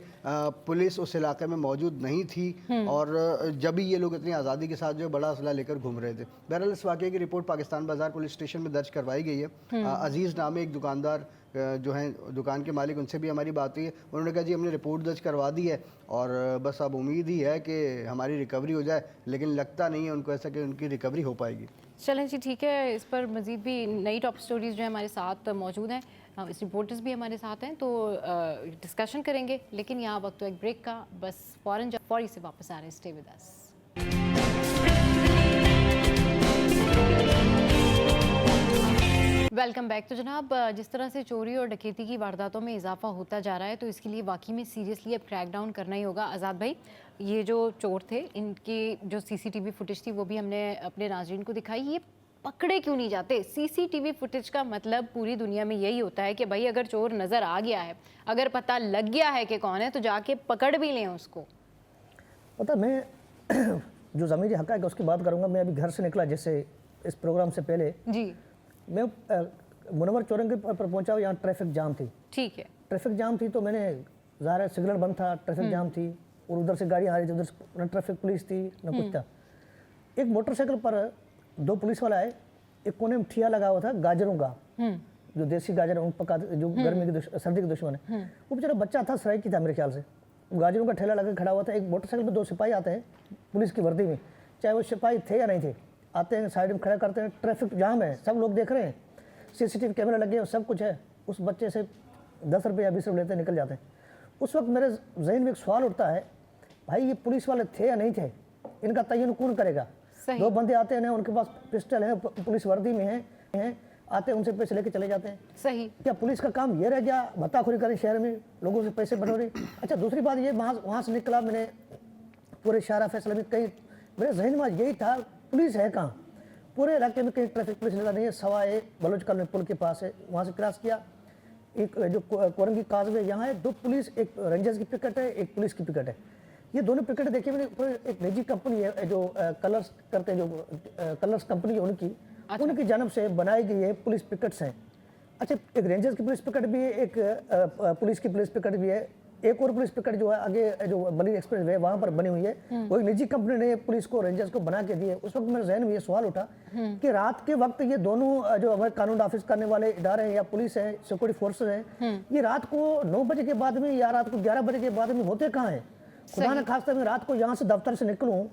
पुलिस उस इलाके में मौजूद नहीं थी और जब भी ये लोग इतनी आज़ादी के साथ जो है बड़ा असला लेकर घूम रहे थे। बहरहाल इस वाक़े की रिपोर्ट पाकिस्तान बाज़ार पुलिस स्टेशन में दर्ज करवाई गई है। अजीज़ नाम एक दुकानदार जो हैं, दुकान के मालिक, उनसे भी हमारी बात हुई है। उन्होंने कहा जी हमने रिपोर्ट दर्ज करवा दी है और बस अब उम्मीद ही है कि हमारी रिकवरी हो जाए, लेकिन लगता नहीं है उनको ऐसा कि उनकी रिकवरी हो पाएगी। चलें जी, ठीक है। इस पर मज़ीद भी नई टॉप स्टोरीज़ जो है हमारे साथ मौजूद हैं, इस रिपोर्टर्स भी हमारे साथ हैं, तो डिस्कशन करेंगे। लेकिन यहाँ वक्त एक ब्रेक का, बस फौरी से वापस आ रहे हैं। Stay with us. Welcome back. तो जनाब, जिस तरह से चोरी और डकैती की वारदातों में इजाफा होता जा रहा है, तो इसके लिए वाकई में सीरियसली अब क्रैकडाउन करना ही होगा। आज़ाद भाई, ये जो चोर थे, इनकी जो CCTV फुटेज थी वो भी हमने अपने नाज़रीन को दिखाई। ये पकड़े क्यों नहीं जाते? CCTV फुटेज का मतलब पूरी दुनिया में यही होता है कि भाई अगर चोर नज़र आ गया है, अगर पता लग गया है कि कौन है, तो जाके पकड़ भी लें उसको। पता, मैं जो ज़मीरी हक़ाइक़ उसकी बात करूँगा। मैं अभी घर से निकला, जैसे इस प्रोग्राम से पहले जी, मैं मुनव्वर चौरंगी पर पहुंचा, यहाँ ट्रैफिक जाम थी। ठीक है, ट्रैफिक जाम थी तो मैंने, ज़ाहिर है सिग्नल बंद था, ट्रैफिक जाम थी और उधर से गाड़ी आ रही थी, उधर से न ट्रैफिक पुलिस थी न कुछ था। एक मोटरसाइकिल पर 2 पुलिस वाला आए, एक कोने में ठिया लगा हुआ था गाजरों का, जो देसी गाजर उन पका, जो गर्मी की सर्दी के दुश्मन है। वो बेचारा बच्चा था, सराइकी था मेरे ख्याल से, गाजरों का ठेला लगा खड़ा हुआ था। एक मोटरसाइकिल पर 2 सिपाही आते हैं पुलिस की वर्दी में, चाहे वो सिपाही थे या नहीं थे, आते हैं साइड में खड़ा करते हैं, ट्रैफिक जाम है, सब लोग देख रहे हैं, सीसीटीवी कैमरा लगे हैं, सब कुछ है, उस बच्चे से 10 रुपये या 20 रुपये लेते निकल जाते हैं। उस वक्त मेरे जहन में एक सवाल उठता है, भाई ये पुलिस वाले थे या नहीं थे, इनका तयन कौन करेगा? दो बंदे आते हैं, उनके पास पिस्टल है, पुलिस वर्दी में हैं, आते हैं, उनसे पैसे लेके चले जाते हैं। सही। क्या पुलिस का काम ये रह गया भत्ताखोरी करें शहर में, लोगों से पैसे बटोरे? अच्छा, दूसरी बात ये, वहाँ से निकला, मैंने पूरे शारा फैसला में कहीं मेरे जहन में यही था, पुलिस है कहाँ? पूरे इलाके में कहीं ट्रैफिक पुलिस नजर नहीं है, सवाए बलोच कॉलोनी पुल के पास है, वहाँ से क्रॉस किया, एक जो कोरंगी काजवे यहाँ है, 2 पुलिस, एक रेंजर्स की पिकेट है, एक पुलिस की पिकेट है। ये दोनों पिकेट देखिए मैंने, एक निजी कंपनी है जो कलर्स करते हैं, जो कलर्स कंपनी है उनकी, अच्छा। उनकी जानब से बनाई गई है पुलिस पिकेट्स हैं। अच्छा, एक रेंजर्स की पुलिस पिकेट भी है, एक पुलिस की पुलिस पिकेट भी है, एक और पुलिस पिकेट जो है आगे जो बली एक्सप्रेस वे वहाँ पर बनी हुई है, वो एक निजी कंपनी ने पुलिस को, रेंजर्स को बना के दी है। उस वक्त मेरे जहन में ये सवाल उठा कि रात के वक्त ये दोनों जो हमारे कानून ऑफिस करने वाले इदारे हैं या पुलिस है, सिक्योरिटी फोर्सेस हैं, ये रात को 9 बजे के बाद में या रात को 11 बजे के बाद में होते कहाँ हैं? खुदा न खास्ता मैं रात को यहाँ से दफ्तर से निकलूं,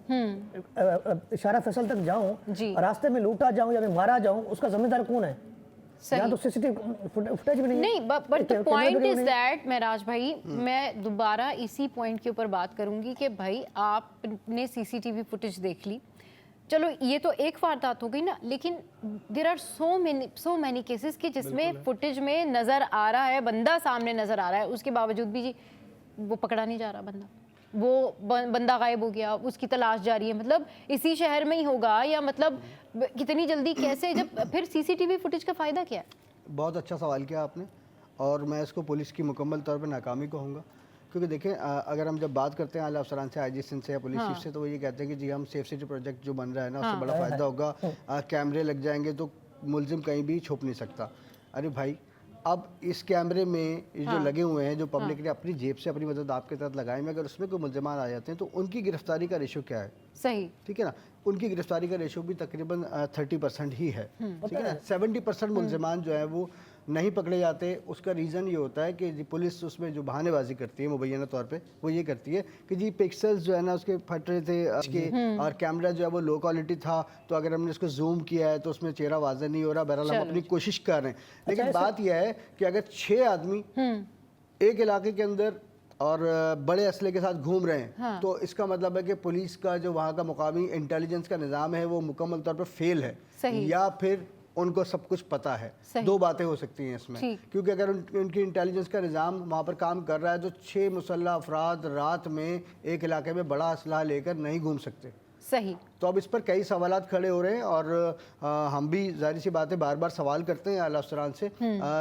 शारा फैसल तक जाऊं, रास्ते में लूटा जाऊं या मैं मारा जाऊं, उसका जिम्मेदार कौन है? यहाँ तो सीसीटीवी फुटेज भी नहीं, but the point is that Maharaj भाई, मैं दोबारा इसी पॉइंट के ऊपर बात करूंगी कि भाई आपने सीसीटीवी फुटेज देख ली, चलो ये तो एक वारदात हो गई ना, लेकिन there are so many cases कि जिसमें फुटेज में नजर आ रहा है, बंदा सामने नजर आ रहा है, उसके बावजूद भी जी वो पकड़ा नहीं जा रहा, वो बंदा गायब हो गया, उसकी तलाश जारी है। मतलब इसी शहर में ही होगा या मतलब कितनी जल्दी, कैसे, जब फिर सीसीटीवी फुटेज का फ़ायदा क्या है? बहुत अच्छा सवाल किया आपने, और मैं इसको पुलिस की मुकम्मल तौर पर नाकामी कहूँगा, क्योंकि देखें अगर हम जब बात करते हैं आला अफसरान से, आईजी सिंध से या पुलिस चीफ से, तो वो ये कहते हैं कि जी हम सेफ सिटी प्रोजेक्ट जो बन रहा है ना, उससे बड़ा फ़ायदा होगा, कैमरे लग जाएंगे तो मुलजिम कहीं भी छुप नहीं सकता। अरे भाई, अब इस कैमरे में जो लगे हुए हैं, जो पब्लिक ने अपनी जेब से अपनी मदद आपके तहत लगाए हैं, अगर उसमें कोई मुलजमान आ जाते हैं तो उनकी गिरफ्तारी का रेशो क्या है? सही, ठीक है ना, उनकी गिरफ्तारी का रेशो भी तकरीबन 30% ही है, ठीक है ना। 70% मुलजमान जो है वो नहीं पकड़े जाते। उसका रीज़न ये होता है कि जी पुलिस उसमें जो बहानेबाजी करती है मुबैना तौर पे, वो ये करती है कि जी पिक्सल्स जो है ना उसके फट रहे थे उसके, और कैमरा जो है वो लो क्वालिटी था, तो अगर हमने उसको जूम किया है तो उसमें चेहरा वाज़ह नहीं हो रहा। बहरहाल हम अपनी कोशिश कर रहे हैं, लेकिन बात यह है कि अगर 6 आदमी एक इलाके के अंदर और बड़े असले के साथ घूम रहे हैं, तो इसका मतलब है कि पुलिस का जो वहाँ का मुकामी इंटेलिजेंस का निज़ाम है वो मुकम्मल तौर पर फेल है, या फिर उनको सब कुछ पता है। 2 बातें हो सकती हैं इसमें, क्योंकि अगर उनकी इंटेलिजेंस का निज़ाम वहाँ पर काम कर रहा है तो 6 मुसल्लह अफराद रात में एक इलाके में बड़ा असलाह लेकर नहीं घूम सकते। सही। तो अब इस पर कई सवालात खड़े हो रहे हैं, और हम भी जाहिर सी बात है बार बार सवाल करते हैं आला अफसरान से,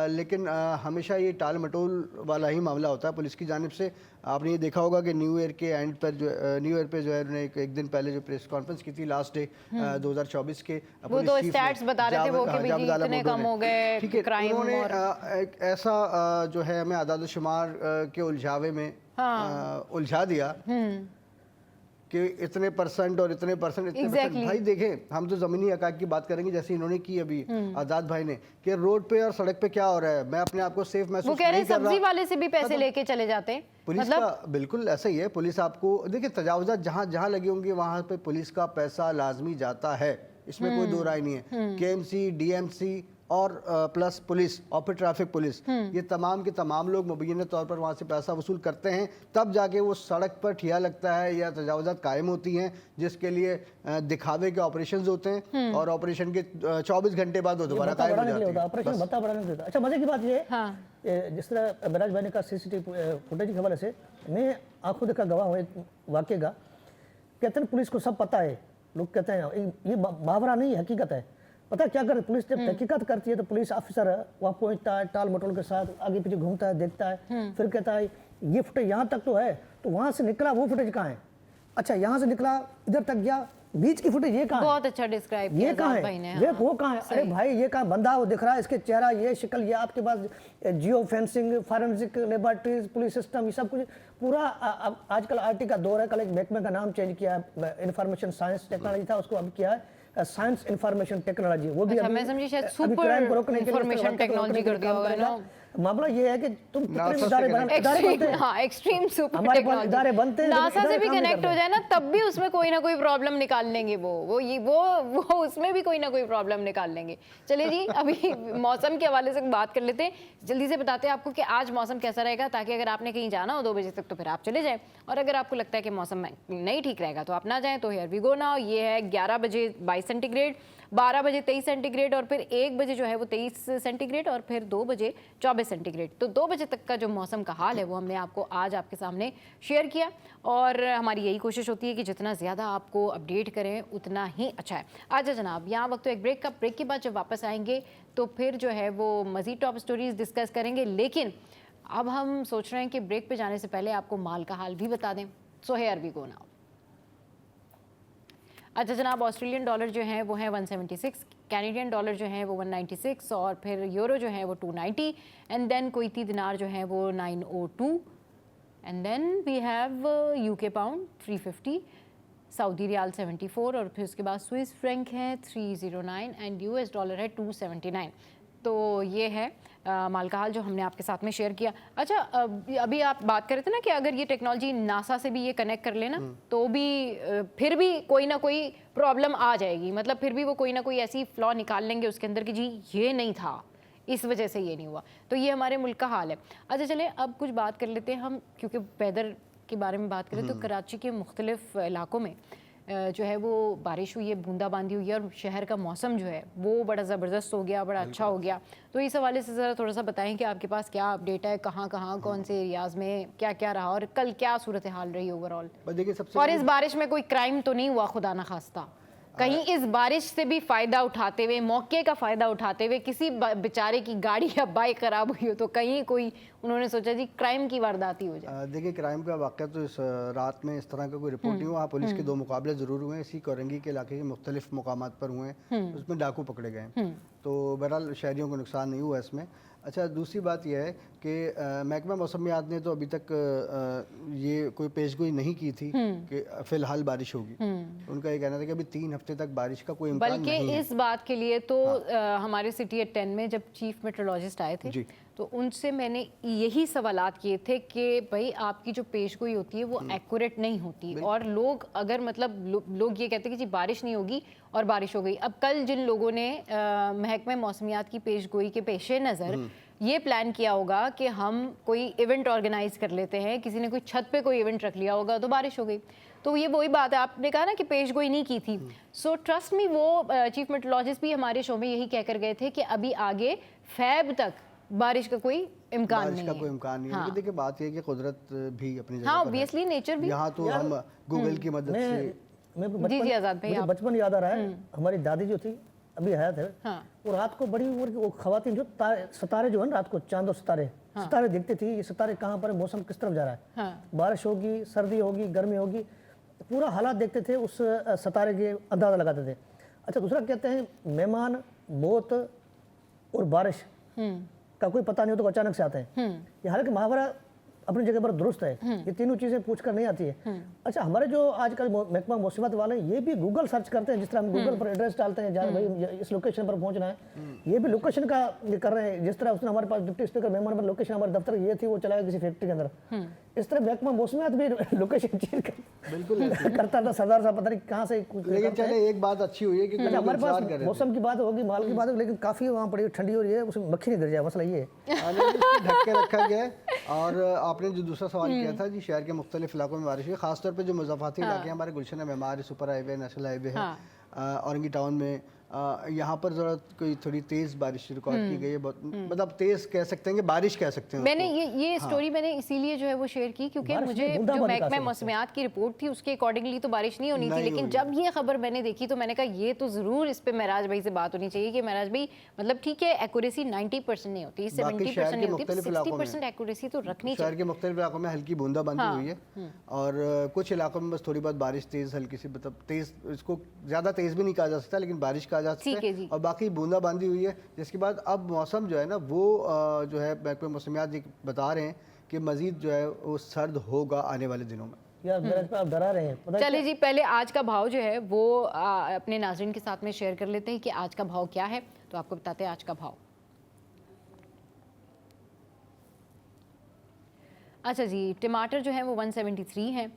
लेकिन हमेशा ये टाल मटोल वाला ही मामला होता है पुलिस की जानिब से। आपने ये देखा होगा कि न्यू ईयर के एंड पर जो न्यू ईयर पे जो है उन्होंने एक दिन पहले जो प्रेस कॉन्फ्रेंस की थी लास्ट डे 2024 के, वो तो स्टैट्स बता रहे थे वो कि भी इतने कम हो गए, ठीक है, क्राइम, उन्होंने एक ऐसा जो है हमें आदाद शुमार के उलझावे में उलझा दिया कि इतने परसेंट और इतने परसेंट, इतने परसेंट। भाई देखें, हम तो ज़मीनी हक़ाक़ की बात करेंगे जैसे इन्होंने की अभी आज़ाद भाई ने, कि रोड पे और सड़क पे क्या हो रहा है, मैं अपने आप को सेफ महसूस नहीं कर रहा। वो कह रहे सब्जी वाले से भी पैसे लेके चले जाते हैं। पुलिस मतलब का बिल्कुल ऐसा ही है। पुलिस आपको देखिए, तजावुज़ात जहाँ जहाँ लगी होंगी वहाँ पे पुलिस का पैसा लाजमी जाता है, इसमें कोई दो राय नहीं है। KMC, DMC और प्लस पुलिस और फिर ट्रैफिक पुलिस, ये तमाम के तमाम लोग मुबैना तौर पर वहाँ से पैसा वसूल करते हैं, तब जाके वो सड़क पर ठिया लगता है या तजावुज़ात कायम होती हैं, जिसके लिए दिखावे के ऑपरेशंस होते हैं, और ऑपरेशन के 24 घंटे बाद वो दोबारा कायम हो जाते हैं। ऑपरेशन भत्ता बढ़ाने के लिए। अच्छा, मजे की बात ये है, जिस तरह महराज भाई ने कहा सीसीटीवी फुटेज के हवाले से, मैं आंखों देखा गवाह हूँ एक वाक़े का। कहते हैं पुलिस को सब पता है, लोग कहते हैं ये मुहावरा नहीं, हकीकत है। पता क्या कर, पुलिस जब तहकीकात करती है तो पुलिस ऑफिसर वहाँ पहुँचता है, टाल मटोल के साथ आगे पीछे घूमता है, देखता है, फिर कहता है ये फुटेज यहाँ तक तो है, तो वहाँ से निकला वो फुटेज कहाँ है? अच्छा, यहाँ से निकला इधर तक गया, बीच की फुटेज ये कहाँ है? बहुत अच्छा डिस्क्राइब किया, ये कहाँ है, ये वो कहाँ है? अरे भाई, ये कहाँ बंदा वो दिख रहा है, इसके चेहरा, ये शक्ल, ये आपके पास geo fencing, forensic laboratories, police system, ये सब कुछ पूरा। आजकल IT का दौर है, कल एक महकमे का नाम चेंज किया है, इंफॉर्मेशन साइंस टेक्नोलॉजी था, उसको अब किया है साइंस इंफॉर्मेशन टेक्नोलॉजी। वो भी मैं समझी शायद सुपर इंफॉर्मेशन टेक्नोलॉजी कर दिया होगा ना। मामला ये है कि तुम कितने नासा इदारे से बनते हैं, हाँ, एक्सट्रीम सुपर हमारे पास इदारे बनते हैं, नासा लेकिन से भी इदारे काम नहीं कनेक्ट कर हो रहे। जाए ना, तब भी उसमें कोई ना कोई प्रॉब्लम निकाल लेंगे वो उसमें भी कोई ना कोई प्रॉब्लम निकाल लेंगे। चलिए जी, अभी मौसम के हवाले से बात कर लेते हैं, जल्दी से बताते हैं आपको कि आज मौसम कैसा रहेगा, ताकि अगर आपने कहीं जाना हो 2 बजे तक तो फिर आप चले जाएं, और अगर आपको लगता है कि मौसम नहीं ठीक रहेगा तो आप ना जाएं। तो हियर वी गो नाउ। ये है 11 बजे 22 सेंटीग्रेड, 12 बजे 23 सेंटीग्रेड, और फिर 1 बजे जो है वो 23 सेंटीग्रेड, और फिर 2 बजे 24 सेंटीग्रेड। तो 2 बजे तक का जो मौसम का हाल है वो हमने आपको आज आपके सामने शेयर किया, और हमारी यही कोशिश होती है कि जितना ज़्यादा आपको अपडेट करें उतना ही अच्छा है। अच्छा जनाब, यहाँ वक्त तो एक ब्रेक का, ब्रेक के बाद जब वापस आएंगे तो फिर जो है वो मज़ीद टॉप स्टोरीज डिस्कस करेंगे, लेकिन अब हम सोच रहे हैं कि ब्रेक पे जाने से पहले आपको माल का हाल भी बता दें। So here we go now. अच्छा जनाब, ऑस्ट्रेलियन डॉलर जो है वो है 176, कैनेडियन डॉलर जो है वो 196, और फिर यूरो जो है वो 290, एंड देन कुवैती दिनार जो है वो 902, and then we have UK pound 350, Saudi riyal 74, और फिर उसके बाद स्विस फ्रैंक है 309, एंड यूएस डॉलर है 279। तो ये है माल का हाल जो हमने आपके साथ में शेयर किया। अच्छा, अभी आप बात कर रहे थे ना कि अगर ये टेक्नोलॉजी नासा से भी ये कनेक्ट कर लेना तो भी फिर भी कोई ना कोई प्रॉब्लम आ जाएगी, मतलब फिर भी वो कोई ना कोई ऐसी फ्लॉ निकाल लेंगे उसके अंदर कि जी ये नहीं था, इस वजह से ये नहीं हुआ। तो ये हमारे मुल्क का हाल है। अच्छा चले अब कुछ बात कर लेते हैं हम, क्योंकि वेदर के बारे में बात करें तो कराची के मुख्तलिफ इलाकों में जो है वो बारिश हुई है, बूंदाबांदी हुई है, और शहर का मौसम जो है वो बड़ा ज़बरदस्त हो गया, बड़ा अच्छा हो गया। तो इस हवाले से ज़रा थोड़ा सा बताएं कि आपके पास क्या अपडेट है, कहाँ कहाँ कौन से एरियाज़ में क्या क्या रहा, और कल क्या सूरत हाल रही ओवरऑल। देखिए सबसे और इस बारिश में कोई क्राइम तो नहीं हुआ खुदा ना खास्ता, कहीं इस बारिश से भी फ़ायदा उठाते हुए, मौके का फ़ायदा उठाते हुए किसी बेचारे की गाड़ी या बाइक ख़राब हुई हो तो कहीं कोई उन्होंने सोचा जी क्राइम की वारदाती हो जाए। देखिए क्राइम का वाक़या तो इस रात में इस तरह का कोई रिपोर्ट नहीं हुआ। पुलिस के 2 मुकाबले ज़रूर हुए हैं, इसी कोरंगी के इलाके के मुख्तलिफ मुकामात पर हुए हैं, उसमें डाकू पकड़े गए हैं, तो बहरहाल शहरियों को नुकसान नहीं हुआ इसमें। अच्छा दूसरी बात यह है कि महकमा मौसमियात ने तो अभी तक ये कोई पेशगोई नहीं की थी कि फ़िलहाल बारिश होगी। उनका ये कहना था कि अभी 3 हफ्ते तक बारिश का कोई इम्कान नहीं है। बल्कि इस बात के लिए तो हमारे सिटी एट 10 में जब चीफ मेट्रोलॉजिस्ट आए थे तो उनसे मैंने यही सवालात किए थे कि भाई आपकी जो पेशगोई होती है वो एक्यूरेट नहीं होती, और लोग अगर मतलब लोग ये कहते हैं कि जी बारिश नहीं होगी और बारिश हो गई। अब कल जिन लोगों ने महकमे मौसमियात की पेशगोई के पेश नज़र ये प्लान किया होगा कि हम कोई इवेंट ऑर्गेनाइज कर लेते हैं, किसी ने कोई छत पे कोई इवेंट रख लिया होगा तो बारिश हो गई, तो ये वही बात है, आपने कहा ना कि पेशगोई नहीं की थी। सो ट्रस्ट मी, वो चीफ मेट्रोलॉजिस्ट भी हमारे शो में यही कहकर गए थे कि अभी आगे फैब तक बारिश का कोई इम्कान नहीं है। कोई इम्कान नहीं है। लेकिन देखिए बात ये है कि कुदरत भी अपनी जगह हाँ, पर ऑब्वियसली नेचर भी। यहाँ तो हम गूगल की मदद से जी आजाद भाई, मुझे बचपन याद आ रहा है, हमारी दादी जो थी अभी हयात है, वो रात को बड़ी उम्र की वो खवातीन जो सितारे जो है ना, रात को चांद और सितारे देखती थी, ये सितारे कहाँ पर है, मौसम किस तरफ जा रहा है, बारिश होगी, सर्दी होगी, गर्मी होगी, पूरा हालात देखते थे, उस सितारे के अंदाजा लगाते थे। अच्छा दूसरा कहते हैं मेहमान, मौत और बारिश का कोई पता नहीं हो तो अचानक से आते हैं। ये हालांकि महावरा अपनी जगह पर दुरुस्त है, ये तीनों चीजें पूछकर नहीं आती है। अच्छा हमारे जो आजकल महकमा मौसमियात वाले ये भी गूगल सर्च करते हैं, जिस तरह हम गूगल पर एड्रेस डालते हैं जहाँ भाई इस लोकेशन पर पहुंचना है, ये भी लोकेशन का ये कर रहे हैं। जिस तरह उसने हमारे पास डिप्टी स्पीकर मेहमान पर लोकेशन हमारे दफ्तर ये थी, वो चला गया किसी फैक्ट्री के अंदर, इस तरह महकमा मौसमियात भी लोकेशन चेंज करता था। सरदार साहब पता नहीं कहाँ से। लेकिन चले एक बात अच्छी हुई है कि हमारे पास मौसम की बात होगी, माल की बात होगी, लेकिन काफी वहाँ पड़ी ठंडी हो रही है, उसमें मक्खी नहीं गिर जाए, मसला ये है। ढक के रखा गया है। और आपने जो दूसरा सवाल किया था जी, शहर के मुख्तलिफ इलाकों में बारिश हुई, खासतौर पर जो मुज़ाफ़ाती इलाके हमारे Gulshan Memar super highway, national highway है, औरंगी टाउन में, यहाँ पर जरा कोई थोड़ी तेज़ बारिश रिकॉर्ड की गई है। मतलब तेज़ कह सकते हैं कि बारिश कह सकते हैं। मैंने ये स्टोरी मैंने इसीलिए जो है वो शेयर की क्योंकि मुझे जो महकमा मौसमियात की रिपोर्ट थी उसके अकॉर्डिंगली तो बारिश नहीं होनी थी, लेकिन जब ये खबर मैंने देखी तो मैंने कहा ये तो ज़रूर इस पे महराज भाई से बात होनी चाहिए कि महराज भाई मतलब ठीक है एक्यूरेसी 90% नहीं होती, 70% नहीं होती, 60% एक्यूरेसी तो रखनी चाहिए। शहर के मुख्तलिफ इलाकों में हल्की बूंदाबांदी हुई है, और कुछ इलाकों में बस थोड़ी बहुत बारिश तेज़ हल्की सी, मतलब तेज़, इसको ज़्यादा तेज़ भी नहीं कहा जा सकता लेकिन बारिश कहा जा सकता है, और बाकी बूंदाबांदी हुई है। जिसके बाद अब मौसम जो है ना वो जो है महकमा मौसमियात जी बता रहे हैं कि मजीद जो है वो सर्द होगा आने वाले दिनों में। यार मेरे पे आप डरा रहे हैं। चलिए जी पहले आज का भाव जो है वो अपने नाज़रीन के साथ में शेयर कर लेते हैं कि आज का भाव क्या है, तो आपको बताते हैं आज का भाव। अच्छा जी, टमाटर जो है वो 173 हैं।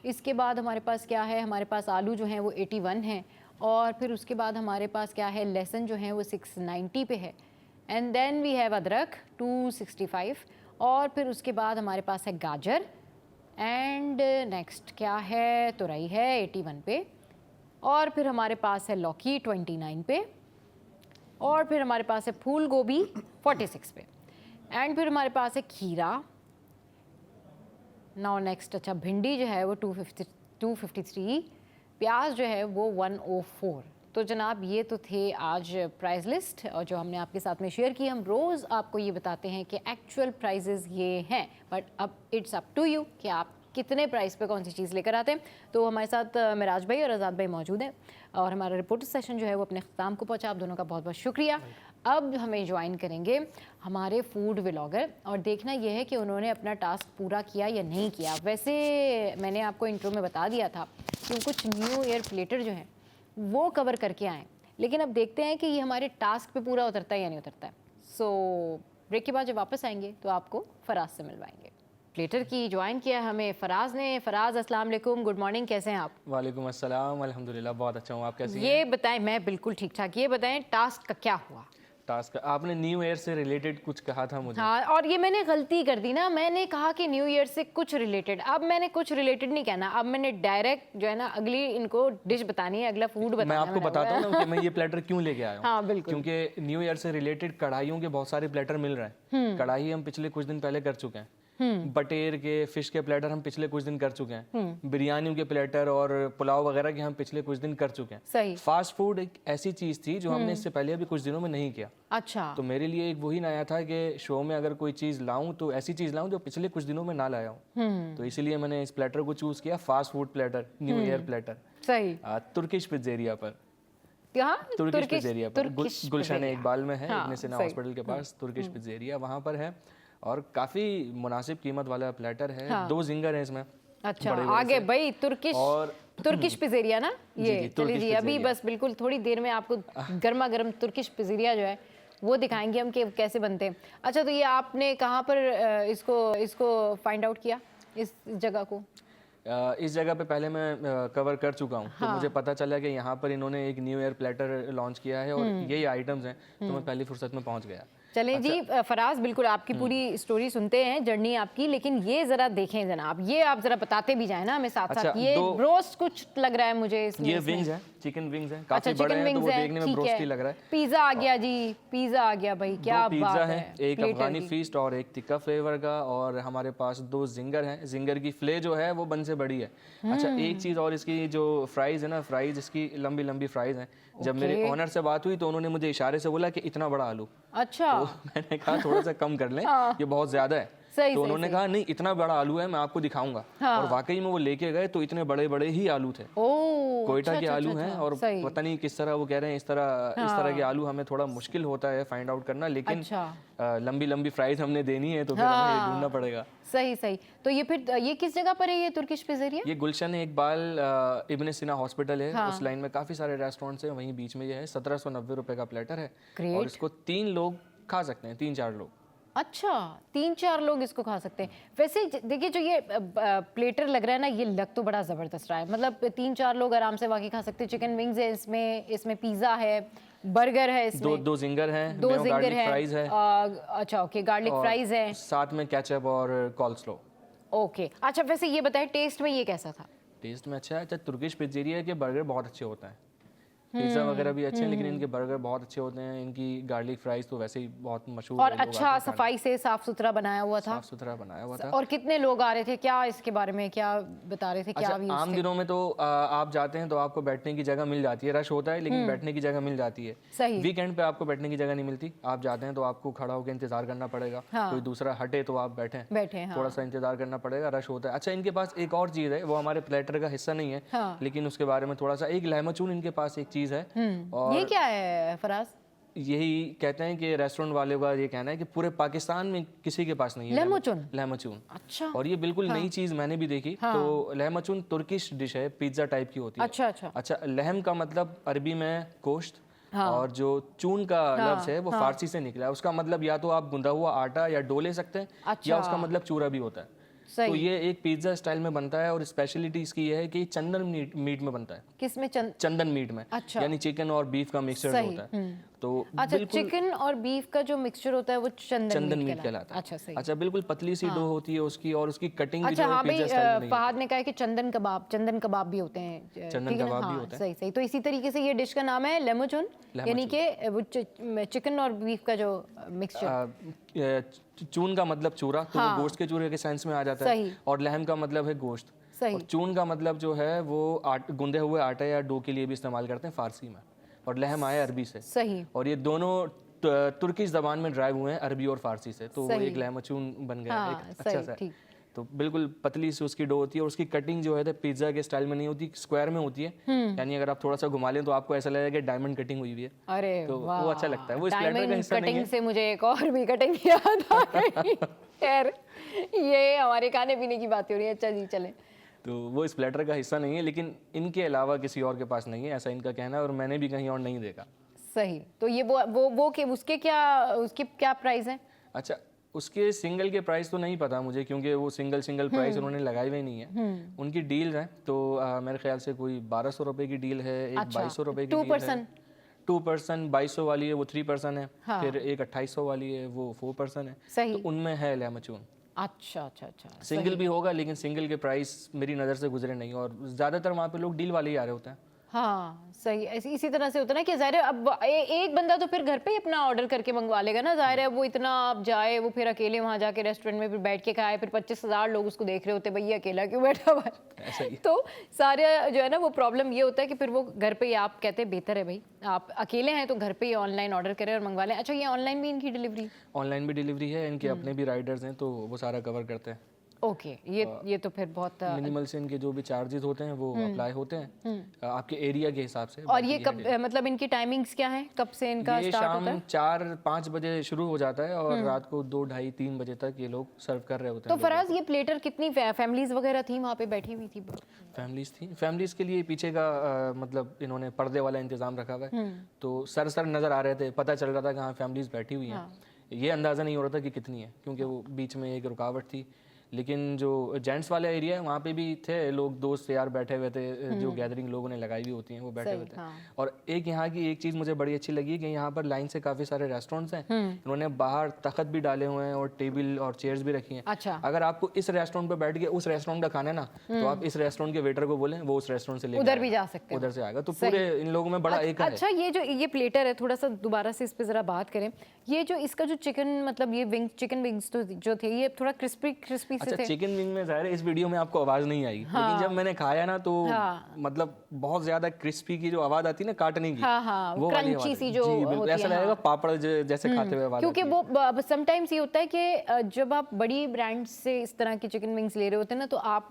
इसके बाद हमारे पास क्या है, हमारे पास आलू जो हैं वो 81 हैं, और फिर उसके बाद हमारे पास क्या है, लहसुन जो है वो 690 पे है, एंड देन वी हैव अदरक 265, और फिर उसके बाद हमारे पास है गाजर, एंड नेक्स्ट क्या है, तुरई है 81 पे, और फिर हमारे पास है लौकी 29 पे, और फिर हमारे पास है फूल गोभी 46 पे, एंड फिर हमारे पास है खीरा। नाउ नेक्स्ट, अच्छा भिंडी जो है वो 253, प्याज जो है वो 104। तो जनाब ये तो थे आज प्राइस लिस्ट, और जो हमने आपके साथ में शेयर की। हम रोज़ आपको ये बताते हैं कि एक्चुअल प्राइजेज़ ये हैं, बट अब इट्स अप टू यू कि आप कितने प्राइस पे कौन सी चीज़ लेकर आते हैं। तो हमारे साथ मिराज भाई और आज़ाद भाई मौजूद हैं, और हमारा रिपोर्टर सेशन जो है वो अपने ख़त्म को पहुंचा। आप दोनों का बहुत बहुत शुक्रिया। अब हमें ज्वाइन करेंगे हमारे फूड व्लॉगर, और देखना यह है कि उन्होंने अपना टास्क पूरा किया या नहीं किया। वैसे मैंने आपको इंट्रो में बता दिया था कि कुछ न्यू ईयर प्लेटर जो हैं वो कवर करके आएँ, लेकिन अब देखते हैं कि ये हमारे टास्क पे पूरा उतरता है या नहीं उतरता है। सो ब्रेक के बाद जब वापस आएंगे तो आपको फराज से मिलवाएंगे। प्लेटर की ज्वाइन किया हमें फराज ने। फराज अस्सलाम वालेकुम, गुड मॉर्निंग, कैसे हैं आप? वालेकुम अस्सलाम, अल्हम्दुलिल्लाह बहुत अच्छा हूँ। आप कैसी हैं? ये बताएं, मैं बिल्कुल ठीक ठाक। ये बताएं टास्क का क्या हुआ? टास्क आपने न्यू ईयर से रिलेटेड कुछ कहा था मुझे। हाँ, और ये मैंने गलती कर दी ना, मैंने कहा कि न्यू ईयर से कुछ रिलेटेड। अब मैंने कुछ रिलेटेड नहीं कहना, अब मैंने डायरेक्ट जो है ना अगली इनको डिश बतानी है, अगला फूड बताना मैं है। आपको बताता हूँ ना कि मैं ये प्लेटर क्यों लेके आया हूँ। हाँ बिल्कुल, क्योंकि न्यू ईयर से रिलेटेड कढ़ाइयों के बहुत सारे प्लेटर मिल रहे हैं। कढ़ाई हम पिछले कुछ दिन पहले कर चुके हैं, बटेर के, फिश के प्लेटर हम पिछले कुछ दिन कर चुके हैं, बिरयानियों के प्लेटर और पुलाव वगैरह के हम पिछले कुछ दिन कर चुके हैं। सही। फास्ट फूड एक ऐसी चीज थी जो हमने इससे पहले अभी कुछ दिनों में नहीं किया। अच्छा, तो मेरे लिए एक वही नया था कि शो में अगर कोई चीज़ लाऊं तो ऐसी चीज़ लाऊं जो पिछले कुछ दिनों में ना लाया हूं। तो इसीलिए मैंने इस प्लेटर को चूज़ किया, fast food platter, new year platter, सही। तुर्किश पिज़्ज़ेरिया पर। यहाँ तुर्किश पिज़्ज़ेरिया पर तुर्किश गुलशन इकबाल में है, हाँ, इब्न सीना सही। हॉस्पिटल के पास तुर्किश पिज़्ज़ेरिया वहाँ पर है, और काफ़ी मुनासिब कीमत वाला प्लेटर है। हाँ। 2 जिंगर हैं इसमें। अच्छा, आगे भाई तुर्किश और तुर्किश पिज़्ज़ेरिया ना ये। जी, चलिए तुर्किश जी, अभी पिज़्ज़ेरिया। बस बिल्कुल थोड़ी देर में आपको गर्मा गर्म तुर्किश पिज़्ज़ेरिया जो है वो दिखाएंगे हम कि कैसे बनते हैं। अच्छा, तो ये आपने कहाँ पर इसको फाइंड आउट किया, इस जगह को? इस जगह पे पहले मैं कवर कर चुका हूँ। तो मुझे पता चला कि यहाँ पर इन्होंने एक न्यू ईयर प्लेटर लॉन्च किया है और यही आइटम्स हैं, तो मैं पहली फुर्सत में पहुँच गया। चलें जी फराज, बिल्कुल आपकी पूरी स्टोरी सुनते हैं, जर्नी आपकी, लेकिन ये जरा देखें जनाब, ये आप जरा बताते भी जाए ना हमें साथ साथ। ये रोस्ट कुछ लग रहा है मुझे इसमें। ये विंग्स हैं, चिकन विंग्स हैं, काफी अच्छा, बड़े चिकन हैं, तो वो विंग्स देखने में ब्रोस्टी लग रहा है। पिज्जा आ गया जी, पिज्जा आ गया भाई, क्या बात पिज्जा है। एक अफगानी फीस्ट और एक तिक्का फ्लेवर का, और हमारे पास 2 जिंगर हैं। जिंगर की फ्ले जो है वो बन से बड़ी है। अच्छा, एक चीज़ और, इसकी जो फ्राइज है ना, फ्राइज इसकी लंबी लंबी फ्राइज हैं। जब मेरे ऑनर से बात हुई तो उन्होंने मुझे इशारे से बोला कि इतना बड़ा आलू। अच्छा, तो मैंने कहा थोड़ा सा कम कर लें, ये बहुत ज़्यादा है। तो उन्होंने कहा नहीं, इतना बड़ा आलू है, मैं आपको दिखाऊंगा। और वाकई में वो लेके गए तो इतने बड़े बड़े ही आलू थे। कोयटा के आलू हैं, और पता नहीं किस तरह वो कह रहे हैं, इस तरह के आलू हमें थोड़ा मुश्किल होता है फाइंड आउट करना, लेकिन लंबी लंबी फ्राइज हमने देनी है तो फिर हमें ये ढूंढना पड़ेगा। सही सही। तो ये फिर ये किस जगह पर है ये तुर्किश पिज़्ज़ेरिया? ये गुलशन इकबाल इब्न सीना हॉस्पिटल है, उस लाइन में काफ़ी सारे रेस्टोरेंट्स हैं, वहीं बीच में ये है। 1790 रुपए का प्लेटर है, और इसको 3 लोग खा सकते हैं, 3-4 लोग। अच्छा, 3-4 लोग इसको खा सकते हैं। वैसे देखिए, जो ये प्लेटर लग रहा है ना, ये लग तो बड़ा ज़बरदस्त रहा है। मतलब 3-4 लोग आराम से वाकई खा सकते हैं। चिकन विंग्स है इसमें पिज़्ज़ा है, बर्गर है इसमें, 2 जिंगर हैं, 2 जिंगर है, फ्राइज है। अच्छा ओके, गार्लिक फ्राइज है, साथ में केचप और कॉल्स्लो। ओके। अच्छा, वैसे ये बताएं टेस्ट में ये कैसा था? टेस्ट में अच्छा है। अच्छा, तुर्किश पिज़्ज़ेरिया के बर्गर बहुत अच्छे होते हैं, पिज़्ज़ा वगैरह भी अच्छे हैं, लेकिन इनके बर्गर बहुत अच्छे होते हैं। इनकी गार्लिक फ्राइज तो वैसे ही बहुत मशहूर और है। अच्छा सफाई से साफ सुथरा बनाया हुआ था। साफ सुथरा बनाया हुआ था। और कितने लोग आ रहे थे, क्या इसके बारे में क्या बता रहे थे? क्या अच्छा, आम दिनों में तो आप जाते हैं तो आपको बैठने की जगह मिल जाती है, रश होता है लेकिन बैठने की जगह मिल जाती है। सही। वीकेंड पे आपको बैठने की जगह नहीं मिलती, आप जाते हैं तो आपको खड़ा होकर इंतजार करना पड़ेगा। कोई दूसरा हटे तो आप बैठे, थोड़ा सा इंतजार करना पड़ेगा, रश होता है। अच्छा, इनके पास एक और चीज़ है, वो हमारे प्लेटर का हिस्सा नहीं है, लेकिन उसके बारे में थोड़ा सा, एक लहमचून इनके पास एक चीज़ है। और ये क्या है फराज? यही कहते हैं कि रेस्टोरेंट वाले का ये कहना है कि पूरे पाकिस्तान में किसी के पास नहीं है लहमचून। अच्छा। और ये बिल्कुल नई चीज मैंने भी देखी। तो लहमचून तुर्किश डिश है, पिज्जा टाइप की होती है। अच्छा, लहम का मतलब अरबी में गोश्त, और जो चून का लफ्ज है वो फारसी से निकला है। उसका मतलब या तो आप गुंदा हुआ आटा या डो ले सकते हैं, या उसका मतलब चूरा भी होता है। तो ये एक पिज्जा स्टाइल में बनता है और स्पेशलिटी इसकी ये है कि चंदन मीट में बनता है। किसमें? चंदन मीट में। अच्छा। यानी चिकन और बीफ का मिक्सचर होता है। तो अच्छा, चिकन और बीफ का जो मिक्सचर होता है वो चंदन मीट कहलाता है। अच्छा, सही। अच्छा, बिल्कुल पतली सी डो होती है उसकी और उसकी कटिंग भी अच्छा, जो है पिज्जा स्टाइल में नहीं। फहद ने कहा है कि चंदन कबाब भी होते हैं। चंदन कबाब भी होते हैं। सही सही। तो इसी तरीके से ये डिश का नाम है लेमोचून, यानी कि वो चिकन और बीफ का जो मिक्सचर। चून का मतलब चूरा, तो वो गोश्त के चूरे के सेंस में आ जाता है। और लहम का मतलब है गोश्त। और चून का मतलब जो है वो गूंदे हुए आटे या डो के लिए भी इस्तेमाल करते हैं फारसी में, और लहम आया अरबी से। सही। और ये दोनों तुर्किश जबान में ड्राइव हुए हैं, अरबी और फारसी से, तो एक लहमचून बन गया। एक अच्छा सा, तो बिल्कुल पतली सी उसकी डो होती है और उसकी कटिंग जो है पिज्जा के स्टाइल में नहीं होती, स्क्वायर में होती है। यानी अगर आप थोड़ा सा घुमा लें तो आपको ऐसा लगेगा कि डायमंड कटिंग हुई हुई है। अरे तो वो अच्छा लगता है। वो स्प्लेटर का हिस्सा नहीं है। कटिंग से मुझे एक और भी कटिंग याद आ गई। खैर, ये हमारे खाने पीने की बात हो रही है। अच्छा जी, चलें। तो वो स्प्लेटर का हिस्सा नहीं है, लेकिन इनके अलावा किसी और के पास नहीं है, ऐसा इनका कहना है, और मैंने भी कहीं और नहीं देखा। सही। तो ये उसके क्या प्राइस है? अच्छा, उसके सिंगल के प्राइस तो नहीं पता मुझे, क्योंकि वो सिंगल प्राइस उन्होंने लगाए हुए नहीं है। उनकी डील है, तो मेरे ख्याल से कोई 1200 रुपए की डील है, एक 2200 रुपए की डील है। 2 पर्सन 2200 वाली है, वो 3 पर्सन है। फिर एक 2800 वाली है, वो 4 पर्सन है। सही। तो उनमें है लहमचून। अच्छा। सिंगल भी होगा, लेकिन सिंगल के प्राइस मेरी नज़र से गुजरे नहीं, और ज़्यादातर वहाँ पे लोग डील वाले ही आ रहे होते हैं। हाँ, सही। इसी तरह से होता है ना कि ज़ाहिर है अब एक बंदा तो फिर घर पे ही अपना ऑर्डर करके मंगवा लेगा ना। ज़ाहिर है वो इतना आप जाए, वो फिर अकेले वहाँ जाके रेस्टोरेंट में फिर बैठ के खाए, फिर 25,000 लोग उसको देख रहे होते, भाई अकेला क्यों बैठा हुआ है। तो सारे जो है ना, वो प्रॉब्लम ये होता है कि फिर वो घर पे ही, आप कहते हैं बेहतर है भाई आप अकेले हैं तो घर पे ही ऑनलाइन ऑर्डर करें और मंगवा लें। अच्छा, ये ऑनलाइन भी इनकी डिलीवरी? ऑनलाइन भी डिलीवरी है, इनके अपने भी राइडर्स हैं, तो वो सारा कवर करते हैं। ओके, ये तो फिर बहुत मिनिमल से इनके जो भी चार्जेस होते हैं वो अप्लाई होते हैं आपके एरिया के हिसाब से। और ये कब, मतलब इनकी टाइमिंग्स क्या है, कब से इनका स्टार्ट होता है? 4-5 बजे शुरू हो जाता है और रात को 2, ढाई, 3 बजे तक ये लोग सर्व कर रहे होते हैं। तो फराज, ये प्लेटर कितनी फैमिलीज वगैरह थी वहाँ पे बैठी हुई थी? फैमिलीज के लिए पीछे का मतलब इन्होंने पर्दे वाला इंतजाम रखा हुआ है, तो सर नजर आ रहे थे, पता चल रहा था कि हाँ फैमिलीज बैठी हुई हैं। ये अंदाज़ा नहीं हो रहा था कि कितनी है, क्योंकि वो बीच में एक रुकावट थी। लेकिन जो जेंट्स वाला एरिया है वहाँ पे भी थे लोग, दोस्त यार बैठे हुए थे, जो गैदरिंग लोगों ने लगाई हुई होती हैं वो बैठे हुए थे। और एक यहाँ की एक चीज़ मुझे बड़ी अच्छी लगी कि यहाँ पर लाइन से काफ़ी सारे रेस्टोरेंट्स हैं, इन्होंने बाहर तख्त भी डाले हुए हैं और टेबल और चेयर्स भी रखी हैं। अच्छा। अगर आपको इस रेस्टोरेंट पर बैठ के उस रेस्टोरेंट का खाना है ना, तो आप इस रेस्टोरेंट के वेटर को बोलें, वो उस रेस्टोरेंट से उधर भी जा सकते हैं, उधर से आएगा। तो पूरे इन लोगों में बड़ा एक है। अच्छा, ये जो ये प्लेटर है, थोड़ा सा दोबारा से इस पे जरा बात करें। ये जो इसका जो चिकन, मतलब ये चिकन विंग्स तो जो थे ये थोड़ा क्रिस्पी से थे। चिकन विंग में ज़ाहिर है इस वीडियो में आपको आवाज़ नहीं आएगी, लेकिन जब मैंने खाया ना तो मतलब बहुत ज़्यादा क्रिस्पी की जो आवाज़ आती है ना काटने की, वो क्रंची सी जो होती है, ऐसा लगेगा पापड़ जैसे खाते हुए आवाज़। क्योंकि वो समटाइम्स ये होता है कि जब आप बड़ी ब्रांड से इस तरह की चिकन विंग्स ले रहे होते हैं ना, तो आप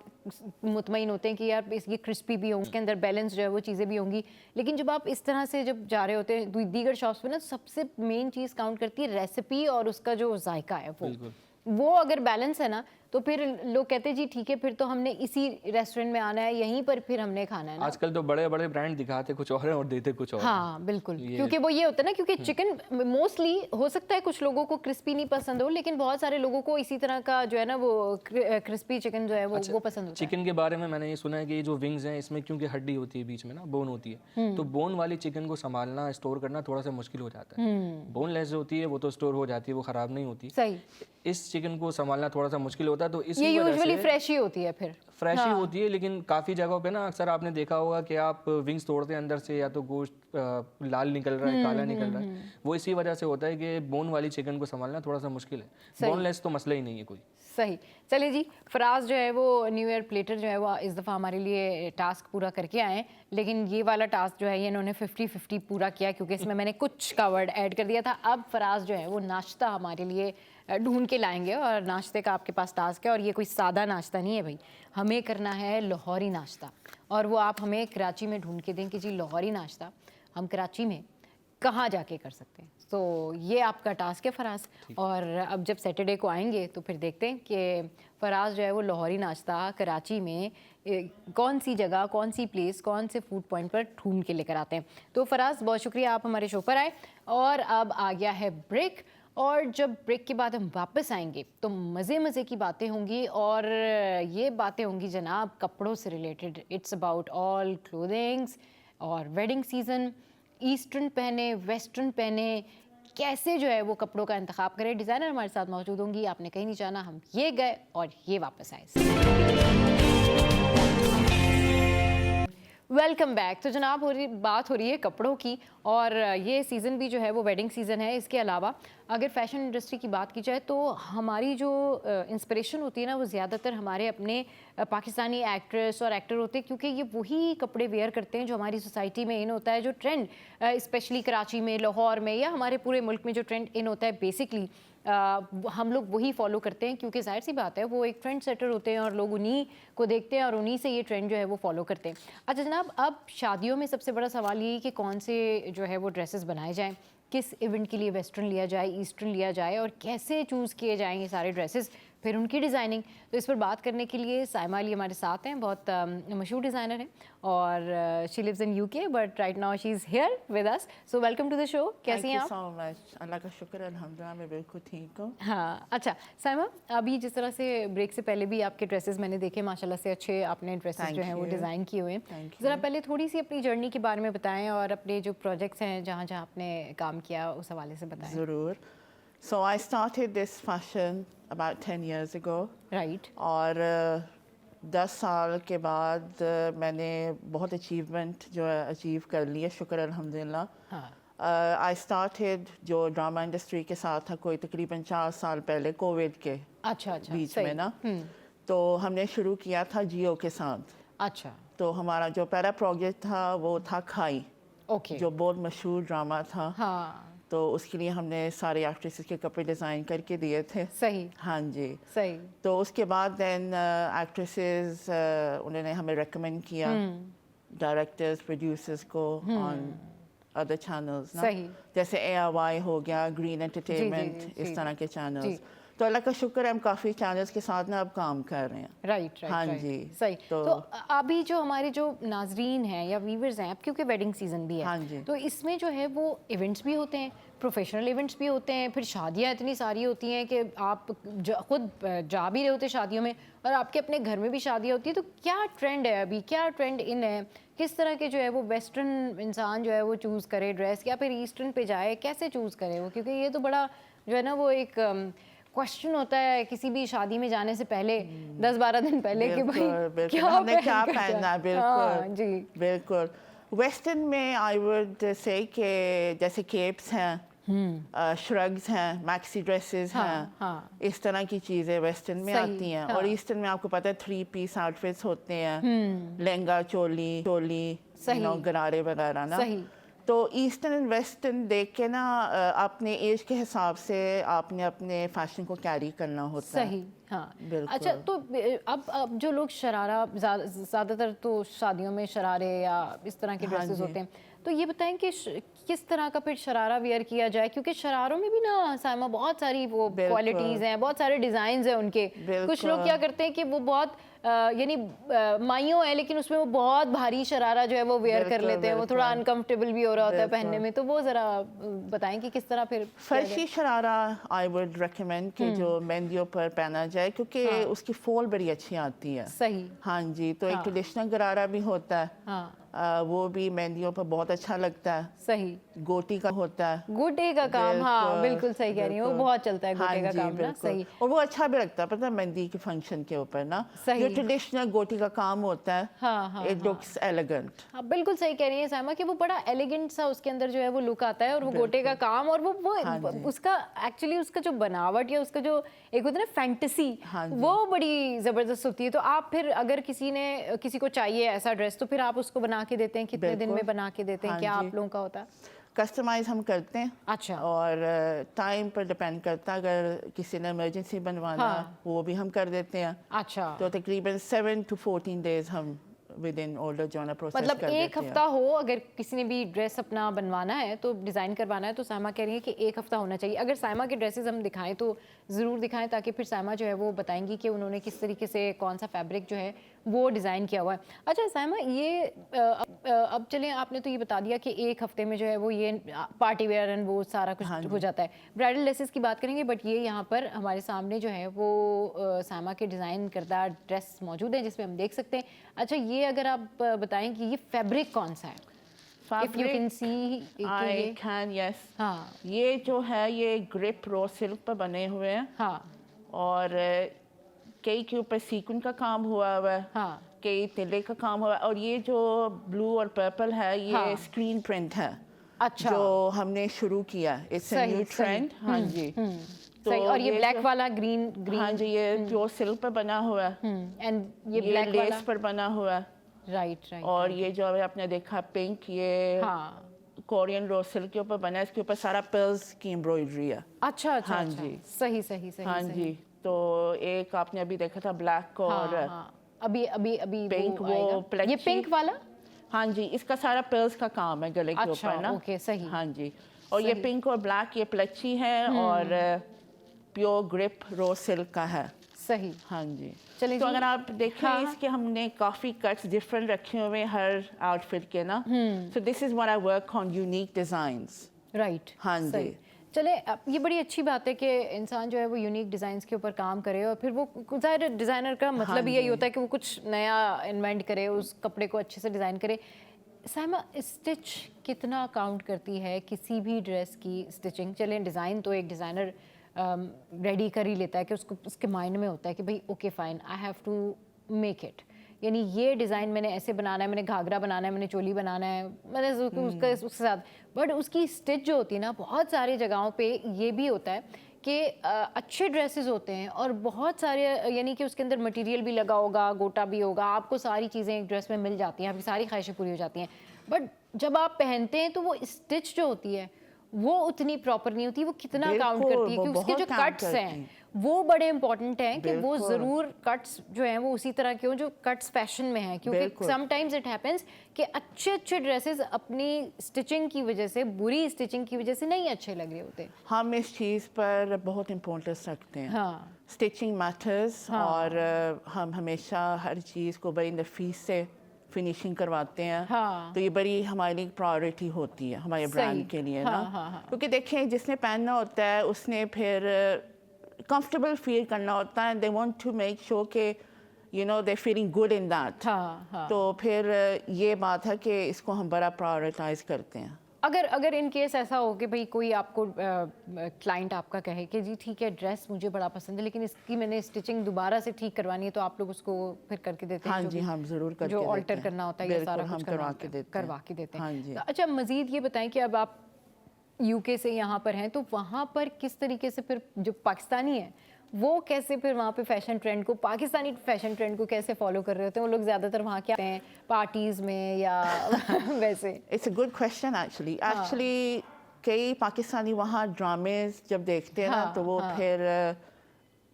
मुतमईन होते हैं कि यार ये क्रिस्पी भी होंगे, उसके अंदर बैलेंस जो है वो चीज़ें भी होंगी। लेकिन जब आप इस तरह से जब जा रहे होते हैं दीगर शॉप्स पे ना, सबसे मेन चीज़ काउंट करती है रेसिपी और उसका जो जायका है वो अगर बैलेंस है ना, तो फिर लोग कहते हैं जी ठीक है, फिर तो हमने इसी रेस्टोरेंट में आना है, यहीं पर फिर हमने खाना है ना। आजकल तो बड़े बड़े ब्रांड दिखाते कुछ और है और देते कुछ और। हाँ बिल्कुल, क्योंकि वो ये होता है ना, क्योंकि चिकन मोस्टली हो सकता है कुछ लोगों को क्रिस्पी नहीं पसंद हो, लेकिन बहुत सारे लोगों को इसी तरह का जो है ना वो क्रिस्पी चिकन जो है वो पसंद होता है। चिकन के बारे में मैंने ये सुना है कि जो विंग्स हैं इसमें क्योंकि हड्डी होती है बीच में ना, बोन होती है, तो बोन वाली चिकन को संभालना, स्टोर करना थोड़ा सा मुश्किल हो जाता है। बोनलेस जो होती है वो तो स्टोर हो जाती है, वो खराब नहीं होती। सही। इस चिकन को संभालना थोड़ा सा मुश्किल होता है, तो इसी यूजुअली फ्रेश ही होती है, फिर फ्रेश ही होती है। लेकिन काफ़ी जगहों पे ना अक्सर आपने देखा होगा कि आप विंग्स तोड़ते हैं अंदर से या तो गोश्त लाल निकल रहा है, काला निकल रहा है, वो इसी वजह से होता है कि बोन वाली चिकन को संभालना थोड़ा सा मुश्किल है। बोनलेस तो मसला ही नहीं है कोई। सही। चलिए जी, फराज जो है वो न्यू ईयर प्लेटर जो है वो इस दफ़ा हमारे लिए टास्क पूरा करके आए, लेकिन ये वाला टास्क जो है ये इन्होंने 50-50 पूरा किया, क्योंकि इसमें मैंने कुछ का वर्ड ऐड कर दिया था। अब फराज जो है वो नाश्ता हमारे लिए ढूंढ के लाएंगे, और नाश्ते का आपके पास टास्क है, और ये कोई सादा नाश्ता नहीं है भाई, हमें करना है लाहौरी नाश्ता। और वो आप हमें कराची में ढूंढ के दें कि जी लाहौरी नाश्ता हम कराची में कहाँ जाके कर सकते हैं। तो ये आपका टास्क है फराज। और अब जब सैटरडे को आएंगे तो फिर देखते हैं कि फराज जो है वो लाहौरी नाश्ता कराची में कौन सी जगह, कौन सी प्लेस, कौन से फूड पॉइंट पर ढूंढ के लेकर आते हैं। तो फराज, बहुत शुक्रिया आप हमारे शो पर आए, और अब आ गया है ब्रेक, और जब ब्रेक के बाद हम वापस आएंगे तो मज़े मज़े की बातें होंगी, और ये बातें होंगी जनाब कपड़ों से related. It's about all clothings और वेडिंग सीज़न। ईस्टर्न पहने, वेस्टर्न पहने, कैसे जो है वो कपड़ों का इंतखाब करें। डिज़ाइनर हमारे साथ मौजूद होंगी, आपने कहीं नहीं जाना। हम ये गए और ये वापस आए। Welcome back. तो जनाब बात हो रही है कपड़ों की, और ये सीज़न भी जो है वो वेडिंग सीज़न है। इसके अलावा अगर फैशन इंडस्ट्री की बात की जाए तो हमारी जो इंस्पिरेशन होती है ना, वो ज़्यादातर हमारे अपने पाकिस्तानी एक्ट्रेस और एक्टर होते हैं, क्योंकि ये वही कपड़े वेयर करते हैं जो हमारी सोसाइटी में इन होता है। जो ट्रेंड स्पेशली कराची में, लाहौर में, या हमारे पूरे मुल्क में जो ट्रेंड इन होता है, बेसिकली हम लोग वही फॉलो करते हैं, क्योंकि जाहिर सी बात है वो एक ट्रेंड सेटर होते हैं और लोग उन्हीं को देखते हैं और उन्हीं से ये ट्रेंड जो है वो फॉलो करते हैं। अच्छा जनाब, अब शादियों में सबसे बड़ा सवाल ये है कि कौन से जो है वो ड्रेसेस बनाए जाएं, किस इवेंट के लिए वेस्टर्न लिया जाए, ईस्टर्न लिया जाए, और कैसे चूज़ किए जाएँ ये सारे ड्रेसेस, फिर उनकी डिज़ाइनिंग। तो इस पर बात करने के लिए साइमा अली हमारे साथ हैं, बहुत मशहूर डिज़ाइनर हैं, और she lives in UK but right now she is here with us. So welcome to the show. कैसी हैं आप? सो मच, अल्लाह का शुक्र है, अल्हम्दुलिल्लाह मैं बिल्कुल ठीक हूँ। हाँ, अच्छा साइमा, अभी जिस तरह से ब्रेक से पहले भी आपके ड्रेसेस मैंने देखे, माशाल्लाह से अच्छे आपने ड्रेसेस जो हैं वो डिज़ाइन किए हुए हैं। ज़रा पहले थोड़ी सी अपनी जर्नी के बारे में बताएं और अपने जो प्रोजेक्ट्स हैं जहाँ जहाँ आपने काम किया उस हवाले से बताएं। ज़रूर। So I started this fashion about 10 years ago. Right. और 10 साल के बाद मैंने बहुत अचीवमेंट जो है अचीव कर लिया, शुक्र अल्हम्दुलिल्लाह। हाँ। I started जो ड्रामा इंडस्ट्री के साथ था कोई तकरीबन 4 साल पहले कोविड के अच्छा बीच में ना, तो हमने शुरू किया था जियो के साथ। अच्छा। तो हमारा जो पहला प्रोजेक्ट था वो था खाई, ओके। जो बहुत मशहूर ड्रामा था। हाँ। तो उसके लिए हमने सारे एक्ट्रेसेस के कपड़े डिज़ाइन करके दिए थे। सही। हाँ जी। सही। तो उसके बाद देन एक्ट्रेसेस उन्होंने हमें रेकमेंड किया डायरेक्टर्स प्रोड्यूसर्स को ऑन अदर चैनल्स ना, सही। जैसे ARY हो गया, ग्रीन एंटरटेनमेंट, इस तरह के चैनल्स। तो अल्लाह का शुक्र है हम काफ़ी चैनल्स के साथ ना अब काम कर रहे हैं। राइट। हाँ जी। सही। तो अभी जो हमारे जो नाजरीन हैं या व्यूवर्स हैं, क्योंकि वेडिंग सीजन भी है, हाँ जी। तो इसमें जो है वो इवेंट्स भी होते हैं, प्रोफेशनल इवेंट्स भी होते हैं, फिर शादियाँ इतनी सारी होती हैं कि आप खुद जा भी रहे होते शादियों में, और आपके अपने घर में भी शादियाँ होती है। तो क्या ट्रेंड है अभी, क्या ट्रेंड इन है, किस तरह के जो है वो वेस्टर्न इंसान जो है वो चूज़ करे ड्रेस, या फिर ईस्टर्न पे जाए, कैसे चूज़ करे वो? क्योंकि ये तो बड़ा जो है ना वो एक क्वेश्चन होता है किसी भी शादी में जाने से पहले, 10-12 दिन पहले, कि भाई क्या हमने क्या पहनना है। बिल्कुल जी बिल्कुल। वेस्टर्न में आई वुड से कि जैसे केप्स हैं, श्रग्स हैं, मैक्सी ड्रेसेस हैं, इस तरह की चीज़ें वेस्टर्न में आती हैं। और ईस्टर्न में आपको पता है 3 पीस आउटफिट्स होते हैं, लहंगा, चोली, गरारे वगैरह ना। तो ईस्टर्न एंड वेस्टर्न देख के ना अपने एज के हिसाब से आपने अपने फैशन को कैरी करना होता है। सही। हाँ बिल्कुल। अच्छा, तो अब जो लोग शरारा, ज़्यादातर तो शादियों में शरारे या इस तरह के ड्रेसेस होते हैं, तो ये बताएं कि किस तरह का फिर शरारा वेयर किया जाए? क्योंकि शरारों में भी ना साइमा बहुत सारी वो क्वालिटीज़ हैं, बहुत सारे डिज़ाइंस हैं उनके। कुछ लोग क्या करते हैं कि वो बहुत यानी माइयों है लेकिन उसमें वो बहुत भारी शरारा जो है वो वेयर कर लेते हैं, वो थोड़ा अनकंफर्टेबल भी हो रहा होता है पहनने में। तो वो ज़रा बताएं कि किस तरह फिर फर्शी शरारा आई वुड रिकमेंड कि जो मेहंदियों पर पहना जाए, क्योंकि उसकी फॉल बड़ी अच्छी आती है। सही। हाँ जी। तो एक ट्रेडिशनल गरारा भी होता है, वो भी मेहंदियों पर बहुत अच्छा लगता है। सही। गोटी का होता है, गोटे का काम। हाँ बिल्कुल सही कह रही हूँ, वो बहुत चलता है गोटे का काम ना। सही। और वो अच्छा भी लगता है पता है मेहंदी के फंक्शन के ऊपर ना, जो ट्रेडिशनल गोटी का काम होता है, इट लुक्स एलिगेंट। हाँ बिल्कुल सही कह रही है साइमा कि वो बड़ा एलिगेंट सा उसके अंदर जो है वो लुक आता है, और वो गोटे का काम, और वो उसका एक्चुअली उसका जो बनावट या उसका जो एक होता है ना फैंटेसी, वो बड़ी जबरदस्त होती है। तो आप फिर अगर किसी को चाहिए ऐसा ड्रेस, तो फिर आप उसको बना के देते हैं? कितने दिन में बना के देते हैं? क्या आप लोगों का होता है? कस्टमाइज हम करते हैं। अच्छा। और टाइम पर डिपेंड करता है, अगर किसी ने इमरजेंसी बनवाना वो भी हम कर देते हैं। अच्छा। तो तकरीबन 7 to 14 डेज हम विद इन ऑर्डर जो है ना प्रोसेस मतलब एक हफ्ता हो, अगर किसी ने भी ड्रेस अपना बनवाना है तो डिज़ाइन करवाना है, तो साइमा कह रही है कि एक हफ्ता होना चाहिए। अगर साइमा के ड्रेसेस हम दिखाएं तो ज़रूर दिखाएं, ताकि फिर साइमा जो है वो बताएंगी कि उन्होंने किस तरीके से कौन सा फैब्रिक जो है वो डिज़ाइन किया हुआ है। अच्छा साइमा, ये अब चलें, आपने तो ये बता दिया कि एक हफ्ते में जो है वो ये पार्टी वेयर एंड वो सारा कुछ हो जाता है। ब्राइडल ड्रेसेस की बात करेंगे, बट ये यहाँ पर हमारे सामने जो है वो साइमा के डिज़ाइन करदा ड्रेस मौजूद है जिसमें हम देख सकते हैं। अच्छा, ये अगर आप बताएं कि ये फैब्रिक कौन सा है? If you can see, I can, yes. हाँ, ये जो है ये ग्रिप रो सिल्क पर बने हुए हैं। हाँ, और कई के ऊपर सीक्वेंस का काम हुआ हुआ है, हाँ, कई तिले का काम हुआ है, और ये जो ब्लू और पर्पल है ये हाँ, स्क्रीन प्रिंट है। अच्छा, जो हमने शुरू किया, इट्स अ न्यू ट्रेंड। हाँ जी। तो और ये ब्लैक वाला ग्रीन हाँ जी, ये जो सिल्क पर बना हुआ है, एंड ये ये ब्लैक लेस वाला, पर बना हुआ है। Right right. और ये जो अभी आपने देखा पिंक, ये हाँ, कोरियन रोज सिल्क के ऊपर बना है, इसके ऊपर सारा पर्ल्स की एम्ब्रॉयडरी है। अच्छा अच्छा, हाँ अच्छा, जी। सही सही सही। हाँ सही। जी। तो एक आपने अभी देखा था ब्लैक और हाँ, हाँ, अभी अभी अभी पिंक, वो आएगा। ये प्लेची। पिंक वाला, हाँ जी, इसका सारा पर्ल्स का काम है गले के अच्छा, ऊपर ना। ओके, सही। हाँ जी। और ये पिंक और ब्लैक ये प्लेची है और प्योर ग्रिप रोज सिल्क का है। सही। हाँ जी। चलिए तो जी। अगर आप देखें हाँ। इसके हमने काफी कट्स डिफरेंट रखे हुए हैं हर आउटफिट के ना। So this is what I work on, unique designs. Right, हाँ जी। सही। चले, ये बड़ी अच्छी बात है कि इंसान जो है वो यूनिक डिज़ाइंस के ऊपर काम करे, और फिर वो ज़ाहिर डिज़ाइनर का मतलब ही यही होता है कि वो कुछ नया इन्वेंट करे, उस कपड़े को अच्छे से डिज़ाइन करे। साइमा, स्टिच कितना काउंट करती है किसी भी ड्रेस की स्टिचिंग? चलें, डिज़ाइन तो एक डिज़ाइनर रेडी कर ही लेता है कि उसको उसके माइंड में होता है कि भाई okay fine, I have to make it, यानी ये डिज़ाइन मैंने ऐसे बनाना है, मैंने घाघरा बनाना है, मैंने चोली बनाना है, मैंने उसका उसके साथ। बट उसकी स्टिच जो होती है ना, बहुत सारी जगहों पे ये भी होता है कि अच्छे ड्रेसेस होते हैं और बहुत सारे, यानी कि उसके अंदर मटेरियल भी लगा होगा, गोटा भी होगा, आपको सारी चीज़ें एक ड्रेस में मिल जाती हैं, आपकी सारी ख्वाहिशें पूरी हो जाती हैं। बट जब आप पहनते हैं तो वो स्टिच जो होती है वो उतनी प्रॉपर नहीं होती। वो कितना काउंट करती है, क्योंकि उसके जो कट्स हैं वो बड़े इंपॉर्टेंट हैं कि वो ज़रूर कट्स जो हैं वो उसी तरह के हों जो कट्स फैशन में हैं, क्योंकि समटाइम्स इट हैपेंस कि अच्छे अच्छे ड्रेसेस अपनी स्टिचिंग की वजह से, बुरी स्टिचिंग की वजह से नहीं अच्छे लग रहे होते। हम इस चीज़ पर बहुत इम्पोर्टेंस रखते हैं। हाँ, स्टिचिंग मैटर्स। हाँ। और हम हमेशा हर चीज़ को बड़ी नफीस से फिनिशिंग करवाते हैं। हाँ। तो ये बड़ी हमारे लिए प्रायोरिटी होती है हमारे ब्रांड के लिए। हाँ, ना। हाँ, हाँ। क्योंकि देखें, जिसने पहनना होता है उसने फिर कंफर्टेबल फील करना होता है। They want to make sure कि you know they feeling good in that. हाँ, हाँ। तो फिर ये बात है कि इसको हम बड़ा प्रायोरिटाइज करते हैं। अगर इन केस ऐसा हो कि भाई कोई आपको क्लाइंट आपका कहे कि जी ठीक है, ड्रेस मुझे बड़ा पसंद है लेकिन इसकी मैंने स्टिचिंग दोबारा से ठीक करवानी है, तो आप लोग उसको फिर करके देते हैं? हाँ जी, हम ज़रूर करके जो देते ऑल्टर हैं। करना होता है ये सारा हम कुछ करवा के देते हैं। करवा के देते हैं। हाँ जी। अच्छा, मज़ीद ये बताएं कि अब आप यूके से यहाँ पर हैं, तो वहाँ पर किस तरीके से फिर जो पाकिस्तानी है वो कैसे फिर वहाँ पे फैशन ट्रेंड को, पाकिस्तानी फैशन ट्रेंड को कैसे फॉलो कर रहे होते हैं? वो लोग ज़्यादातर वहाँ क्या हैं, पार्टीज़ में या वैसे? It's a good question actually कई पाकिस्तानी वहाँ ड्रामेज जब देखते हैं ना, तो वो फिर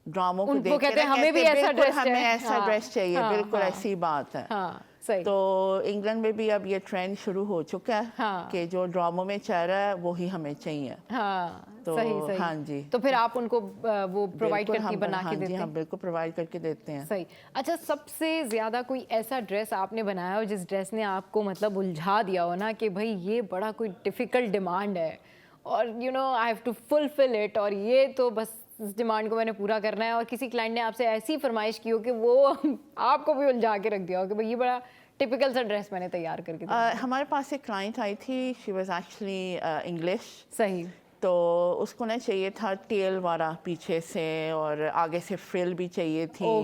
ड्रामों को देख कहते हैं हमें भी ऐसा ड्रेस चाहिए, हमें ऐसा ड्रेस चाहिए। बिल्कुल ऐसी बात है। सही। तो इंग्लैंड में भी अब ये ट्रेंड शुरू हो चुका है कि जो ड्रामों में चल रहा है वो ही हमें चाहिए। तो सही। हाँ जी। तो फिर आप उनको वो प्रोवाइड करके बना के देते हैं? हाँ, बिल्कुल प्रोवाइड करके देते हैं। सही। अच्छा, सबसे ज़्यादा कोई ऐसा ड्रेस आपने बनाया हो जिस ड्रेस ने आपको मतलब उलझा दिया हो ना कि भाई ये बड़ा कोई डिफ़िकल्ट डिमांड है और you know I have to fulfil it, और ये तो बस इस डिमांड को मैंने पूरा करना है, और किसी क्लाइंट ने आपसे ऐसी फरमाइश की हो कि वो आपको भी उलझा के रख दिया हो कि भाई ये बड़ा टिपिकल सा ड्रेस मैंने तैयार करके दिया? हमारे पास एक क्लाइंट आई थी, शी वाज एक्चुअली इंग्लिश। सही। तो उसको ना चाहिए था टेल वाला पीछे से, और आगे से फ्रिल भी चाहिए थी,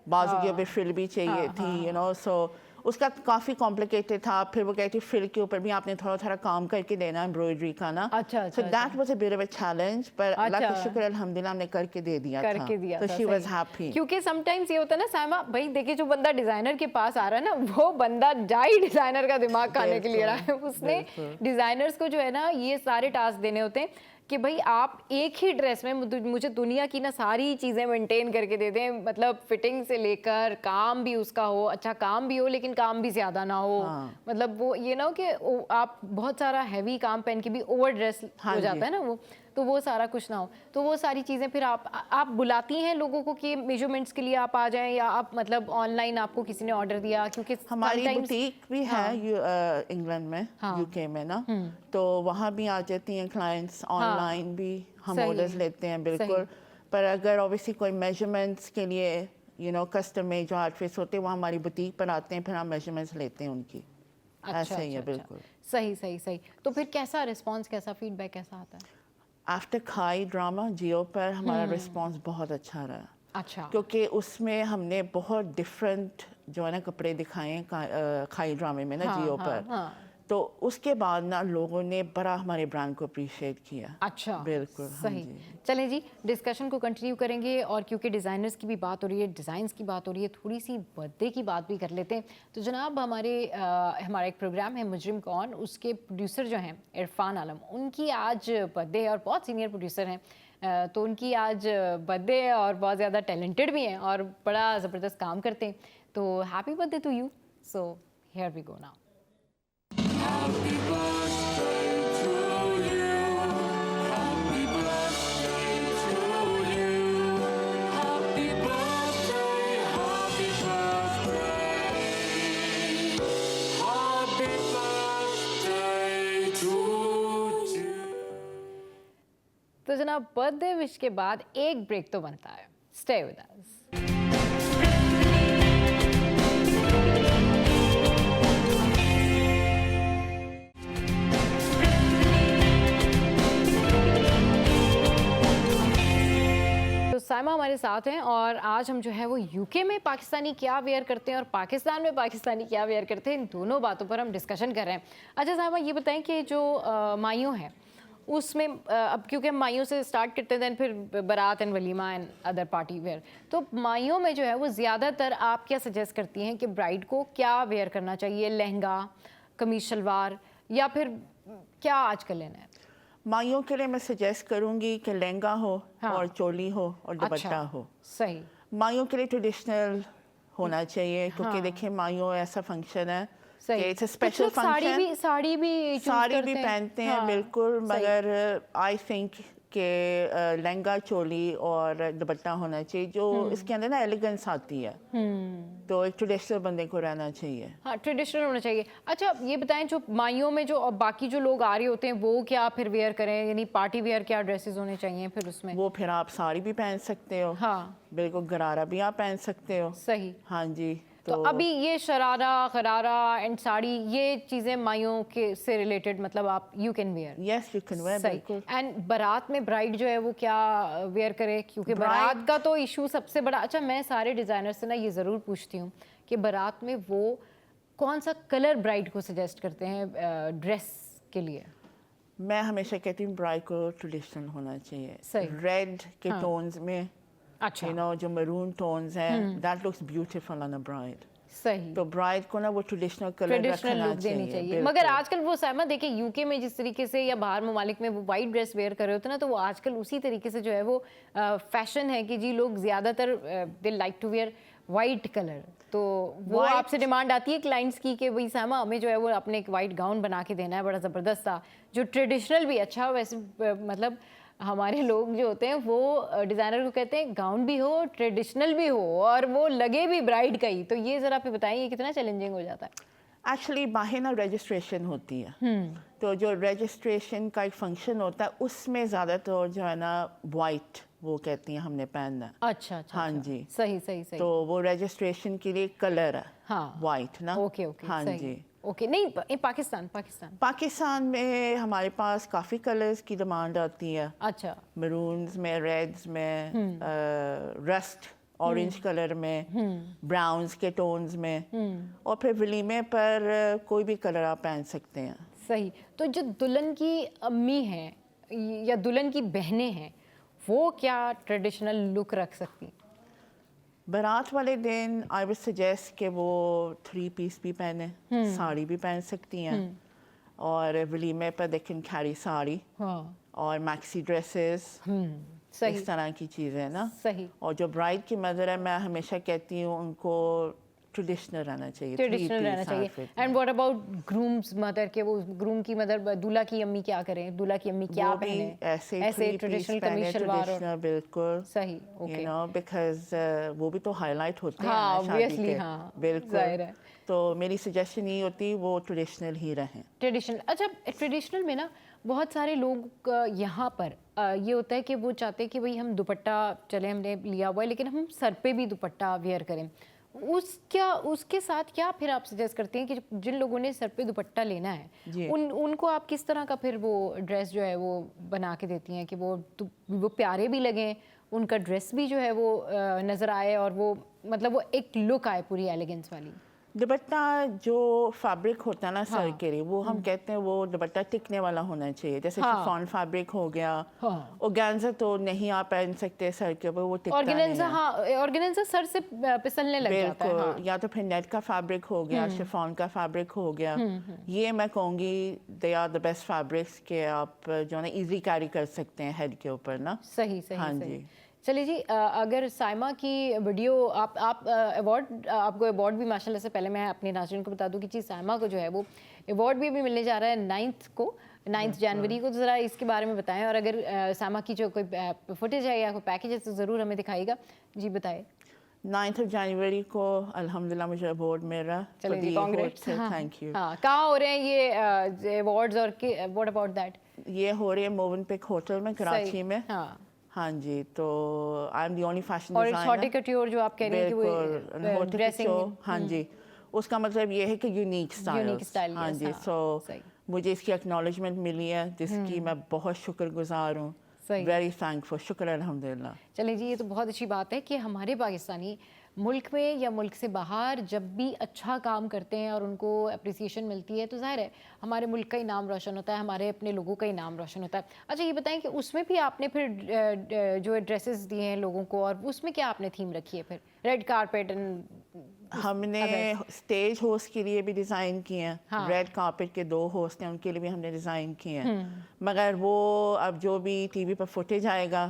बाजू के ऊपर फ्रिल भी चाहिए थी, यू नो। सो उसका काफ़ी कॉम्प्लिकेटेड था। फिर वो कहती फ्रिल के ऊपर भी आपने थोड़ा थोड़ा काम करके देना एम्ब्रॉयडरी का ना। अच्छा। So that was a bit of a challenge, पर अल्लाह का शुक्र अल्हम्दुलिल्लाह हमने करके दे दिया था। तो शी वाज हैप्पी। क्योंकि समटाइम्स ये होता है ना साइमा भाई, देखिए जो बंदा डिजाइनर के पास आ रहा है ना, वो बंदा जाई डिजाइनर का दिमाग खाने के लिए रहा है। उसने डिजाइनर्स को जो है ना ये सारे टास्क देने होते हैं कि भाई आप एक ही ड्रेस में मुझे दुनिया की ना सारी चीज़ें मेंटेन करके दे दें, मतलब फिटिंग से लेकर काम भी उसका हो, अच्छा काम भी हो लेकिन काम भी ज़्यादा ना हो। मतलब वो ये ना हो कि आप बहुत सारा हैवी काम पहन के भी ओवर ड्रेस हो जाता है ना वो। तो वो सारा कुछ ना हो, तो वो सारी चीज़ें फिर आप बुलाती हैं लोगों को कि मेजरमेंट्स के लिए आप आ जाएं, या आप मतलब ऑनलाइन आपको किसी ने ऑर्डर दिया? क्योंकि हमारी बुटीक भी है इंग्लैंड में, यूके में ना, तो वहाँ भी आ जाती हैं क्लाइंट्स, ऑनलाइन भी हम ऑर्डर्स लेते हैं बिल्कुल। पर अगर ऑब्वियसली कोई मेजरमेंट्स के लिए कस्टम मेड जो आउटफिट्स होते हैं वो हमारी बुटीक पर आते हैं, फिर हम मेजरमेंट्स लेते हैं उनकी। ऐसा ही है बिल्कुल। सही। तो फिर कैसा रिस्पॉन्स, कैसा फीडबैक कैसा आता है? आफ्टर खाई ड्रामा जियो पर हमारा रिस्पॉन्स बहुत अच्छा रहा। अच्छा। क्योंकि उसमें हमने बहुत डिफरेंट जो है ना कपड़े दिखाए हैं खाई ड्रामे में ना जियो पर। तो उसके बाद ना लोगों ने बड़ा हमारे ब्रांड को अप्रिशिएट किया। अच्छा, बिल्कुल सही। चलें जी, डिस्कशन को कंटिन्यू करेंगे, और क्योंकि डिज़ाइनर्स की भी बात हो रही है, डिज़ाइंस की बात हो रही है, थोड़ी सी बर्थडे की बात भी कर लेते हैं। तो जनाब हमारा एक प्रोग्राम है मुजरिम कौन, उसके प्रोड्यूसर जो हैं इरफान आलम, उनकी आज बर्थडे है और बहुत सीनियर प्रोड्यूसर हैं, तो उनकी आज बर्थडे है और बहुत ज़्यादा टैलेंटेड भी हैं और बड़ा ज़बरदस्त काम करते हैं। तो happy birthday to you. So here we go now. Happy birthday to you. Happy birthday to you. Happy birthday, happy birthday. Happy birthday to you. तो जनाब बर्थडे विश के बाद एक ब्रेक तो बनता है। स्टे विद अस। साइमा हमारे साथ हैं और आज हम जो है वो यूके में पाकिस्तानी क्या वेयर करते हैं और पाकिस्तान में पाकिस्तानी क्या वेयर करते हैं, इन दोनों बातों पर हम डिस्कशन कर रहे हैं। अच्छा साइमा, ये बताएं कि जो मायूं है उसमें अब क्योंकि हम मायूं से स्टार्ट करते हैं, फिर बारात and walima and other party wear, तो मायूं में जो है वो ज़्यादातर आप क्या सजेस्ट करती हैं कि ब्राइड को क्या वेयर करना चाहिए? लहंगा, कमीज शलवार, या फिर क्या आजकल लेना है? माइयों के लिए मैं सजेस्ट करूंगी कि लहंगा हो और चोली हो और दुपट्टा हो। सही। माइयों के लिए ट्रेडिशनल होना चाहिए, क्योंकि देखिए माइयों ऐसा फंक्शन है कि it's a special function. Sari भी पहनते हैं बिल्कुल, मगर आई थिंक कि लहंगा चोली और दुपट्टा होना चाहिए, जो इसके अंदर ना एलिगेंस आती है। तो एक ट्रेडिशनल बंदे को रहना चाहिए। हाँ, ट्रेडिशनल होना चाहिए। अच्छा ये बताएं, जो माइयों में जो बाकी जो लोग आ रहे होते हैं वो क्या फिर वेयर करें, यानी पार्टी वेयर क्या ड्रेसेस होने चाहिए फिर उसमें? वो फिर आप साड़ी भी पहन सकते हो। हाँ बिल्कुल, गरारा भी आप पहन सकते हो। सही। हाँ जी। तो अभी ये शरारा, गरारा एंड साड़ी, ये चीज़ें माइयों के से रिलेटेड, मतलब आप you can wear? Yes, you can wear बिल्कुल। एंड बारात में ब्राइड जो है वो क्या वेयर करे? क्योंकि बारात का तो इशू सबसे बड़ा। अच्छा, मैं सारे डिज़ाइनर से ना ये ज़रूर पूछती हूँ कि बारात में वो कौन सा कलर ब्राइड को सजेस्ट करते हैं ड्रेस के लिए? मैं हमेशा कहती हूँ ब्राइड को ट्रेडिशनल होना चाहिए। सही। रेड के टोन्स में, अच्छा, जो मरून टोन्स हैं, that looks beautiful on a bride. सही। तो ब्राइड को ना वो ट्रेडिशनल कलर रखना लुक देनी चाहिए। मगर आजकल वो साइमा देखिए, यूके में जिस तरीके से या बाहर ममालिक में वो वाइट ड्रेस वेयर कर रहे होते हैं ना, तो वो आजकल उसी तरीके से जो है वो फैशन है कि जी लोग ज़्यादातर they like to wear white colour. तो वो आपसे डिमांड आती है क्लाइंट्स की कि भाई साइमा हमें जो है वो अपने एक वाइट गाउन बना के देना है, बड़ा ज़बरदस्त सा, जो ट्रेडिशनल भी अच्छा। वैसे मतलब हमारे लोग जो होते हैं वो डिज़ाइनर को कहते हैं गाउन भी हो, ट्रेडिशनल भी हो, और वो लगे भी ब्राइड का ही। तो ये ज़रा आप बताइए कितना चैलेंजिंग हो जाता है? एक्चुअली बाहर ना रजिस्ट्रेशन होती है, तो जो रजिस्ट्रेशन का एक फंक्शन होता है उसमें ज़्यादातर जो है ना वाइट वो कहती हैं हमने पहनना। अच्छा। हाँ जी, सही। तो वो रजिस्ट्रेशन के लिए कलर है। हाँ, वाइट ना। ओके। हाँ जी। ओके, नहीं पाकिस्तान में हमारे पास काफ़ी कलर्स की डिमांड आती है। अच्छा। मरून्स में, रेड्स में, रस्ट ऑरेंज कलर में, ब्राउन्स के टोन्स में, और फिर वलीमे पर कोई भी कलर आप पहन सकते हैं। सही। तो जो दुल्हन की अम्मी हैं या दुल्हन की बहनें हैं, वो क्या ट्रेडिशनल लुक रख सकती? बारात वाले दिन आई वुड सजेस्ट कि वो 3 पीस भी पहने, साड़ी भी पहन सकती हैं, और वलीमे पर दे कैन कैरी साड़ी और मैक्सी ड्रेसेस, इस तरह की चीज़ें ना। सही। और जो ब्राइड की मदर है, मैं हमेशा कहती हूँ उनको ट्रेडिशनल रहना चाहिए, ट्रेडिशनल रहना चाहिए। And what about grooms mother के, वो ग्रूम की मदर, दूल्हा की अम्मी क्या करें, दूल्हा की अम्मी क्या पहने, ऐसे ट्रेडिशनल कमीज शलवार और बिल्कुल सही, ओके, यू नो, बिकॉज वो भी तो हाईलाइट होते हैं हाँ, ना शादी obviously, के, हाँ, बिल्कुल। जाहिर है। तो मेरी सजेशन ये होती वो ट्रेडिशनल ही रहें। ट्रेडिशनल, अच्छा ट्रेडिशनल में ना बहुत सारे लोग यहाँ पर ये होता है कि वो चाहते हैं कि भाई हम दुपट्टा, चले हमने लिया हुआ है लेकिन हम सर पे भी दुपट्टा वेयर करें, उसके साथ क्या फिर आप सजेस्ट करते हैं कि जिन लोगों ने सर पे दुपट्टा लेना है उनको आप किस तरह का फिर वो ड्रेस जो है वो बना के देती हैं कि वो प्यारे भी लगें, उनका ड्रेस भी जो है वो नज़र आए और वो मतलब वो एक लुक आए पूरी एलिगेंस वाली। दुपट्टा जो फैब्रिक होता है ना सर के लिए, वो हम कहते हैं वो दुपट्टा टिकने वाला होना चाहिए, जैसे शिफॉन फैब्रिक हो गया। ऑर्गेन्जा तो नहीं आप पहन सकते सर के ऊपर, वो टिकता नहीं है। हाँ, ऑर्गेन्जा सर से फिसलने लग जाता है। हाँ। या तो फिर नेट का फैब्रिक हो गया, शिफॉन का फैब्रिक हो गया, ये मैं कहूँगी they are the best fabrics के आप जो है ना इजी कैरी कर सकते हैं हेड के ऊपर ना। सही सही, हाँ सही। जी। चलिए जी, अगर साइमा की वीडियो आप अवार्ड, आपको अवार्ड भी माशाल्लाह से पहले मैं अपने नाज़रीन को बता दूं कि जी साइमा को जो है वो अवार्ड भी मिलने जा रहा है 9 जनवरी को। तो ज़रा इसके बारे में बताएं, और अगर साइमा की जो कोई फुटेज है या कोई पैकेज है तो ज़रूर हमें दिखाइएगा जी, बताएं। 9 जनवरी को अल्हम्दुलिल्लाह मुझे अवार्ड मिल रहा। चलिए कांग्रेट्स, थैंक यू। हाँ, कहाँ हो रहे हैं ये अवार्ड्स और व्हाट अबाउट दैट? ये हो रही है मोवनपिक होटल में कराची में। हाँ हाँ जी, तो I am the only fashion और डिजाइनर। शॉर्टी कट्योर जो आप कह रही हैं कि वो ड्रेसिंग, हाँ जी, उसका मतलब ये है कि यूनिक स्टाइल। हाँ जी, सो मुझे इसकी एक्नॉलेजमेंट मिली है जिसकी मैं बहुत शुक्रगुजार हूँ। वेरी थैंकफुल, शुक्र अल्हम्दुलिल्लाह। चलिए जी, ये तो बहुत अच्छी बात है कि हमारे पाकिस्तानी मुल्क में या मुल्क से बाहर जब भी अच्छा काम करते हैं और उनको अप्रिसिएशन मिलती है तो ज़ाहिर है हमारे मुल्क का ही नाम रोशन होता है, हमारे अपने लोगों का ही नाम रोशन होता है। अच्छा ये बताएं कि उसमें भी आपने फिर जो ड्रेसेस दिए हैं लोगों को, और उसमें क्या आपने थीम रखी है फिर? रेड कारपेट एंड हमने स्टेज होस्ट के लिए भी डिज़ाइन किए हैं। हाँ। रेड कार्पेट के 2 होस्ट हैं, उनके लिए भी हमने डिज़ाइन किए हैं। मगर वो अब जो भी टीवी पर फुटेज आएगा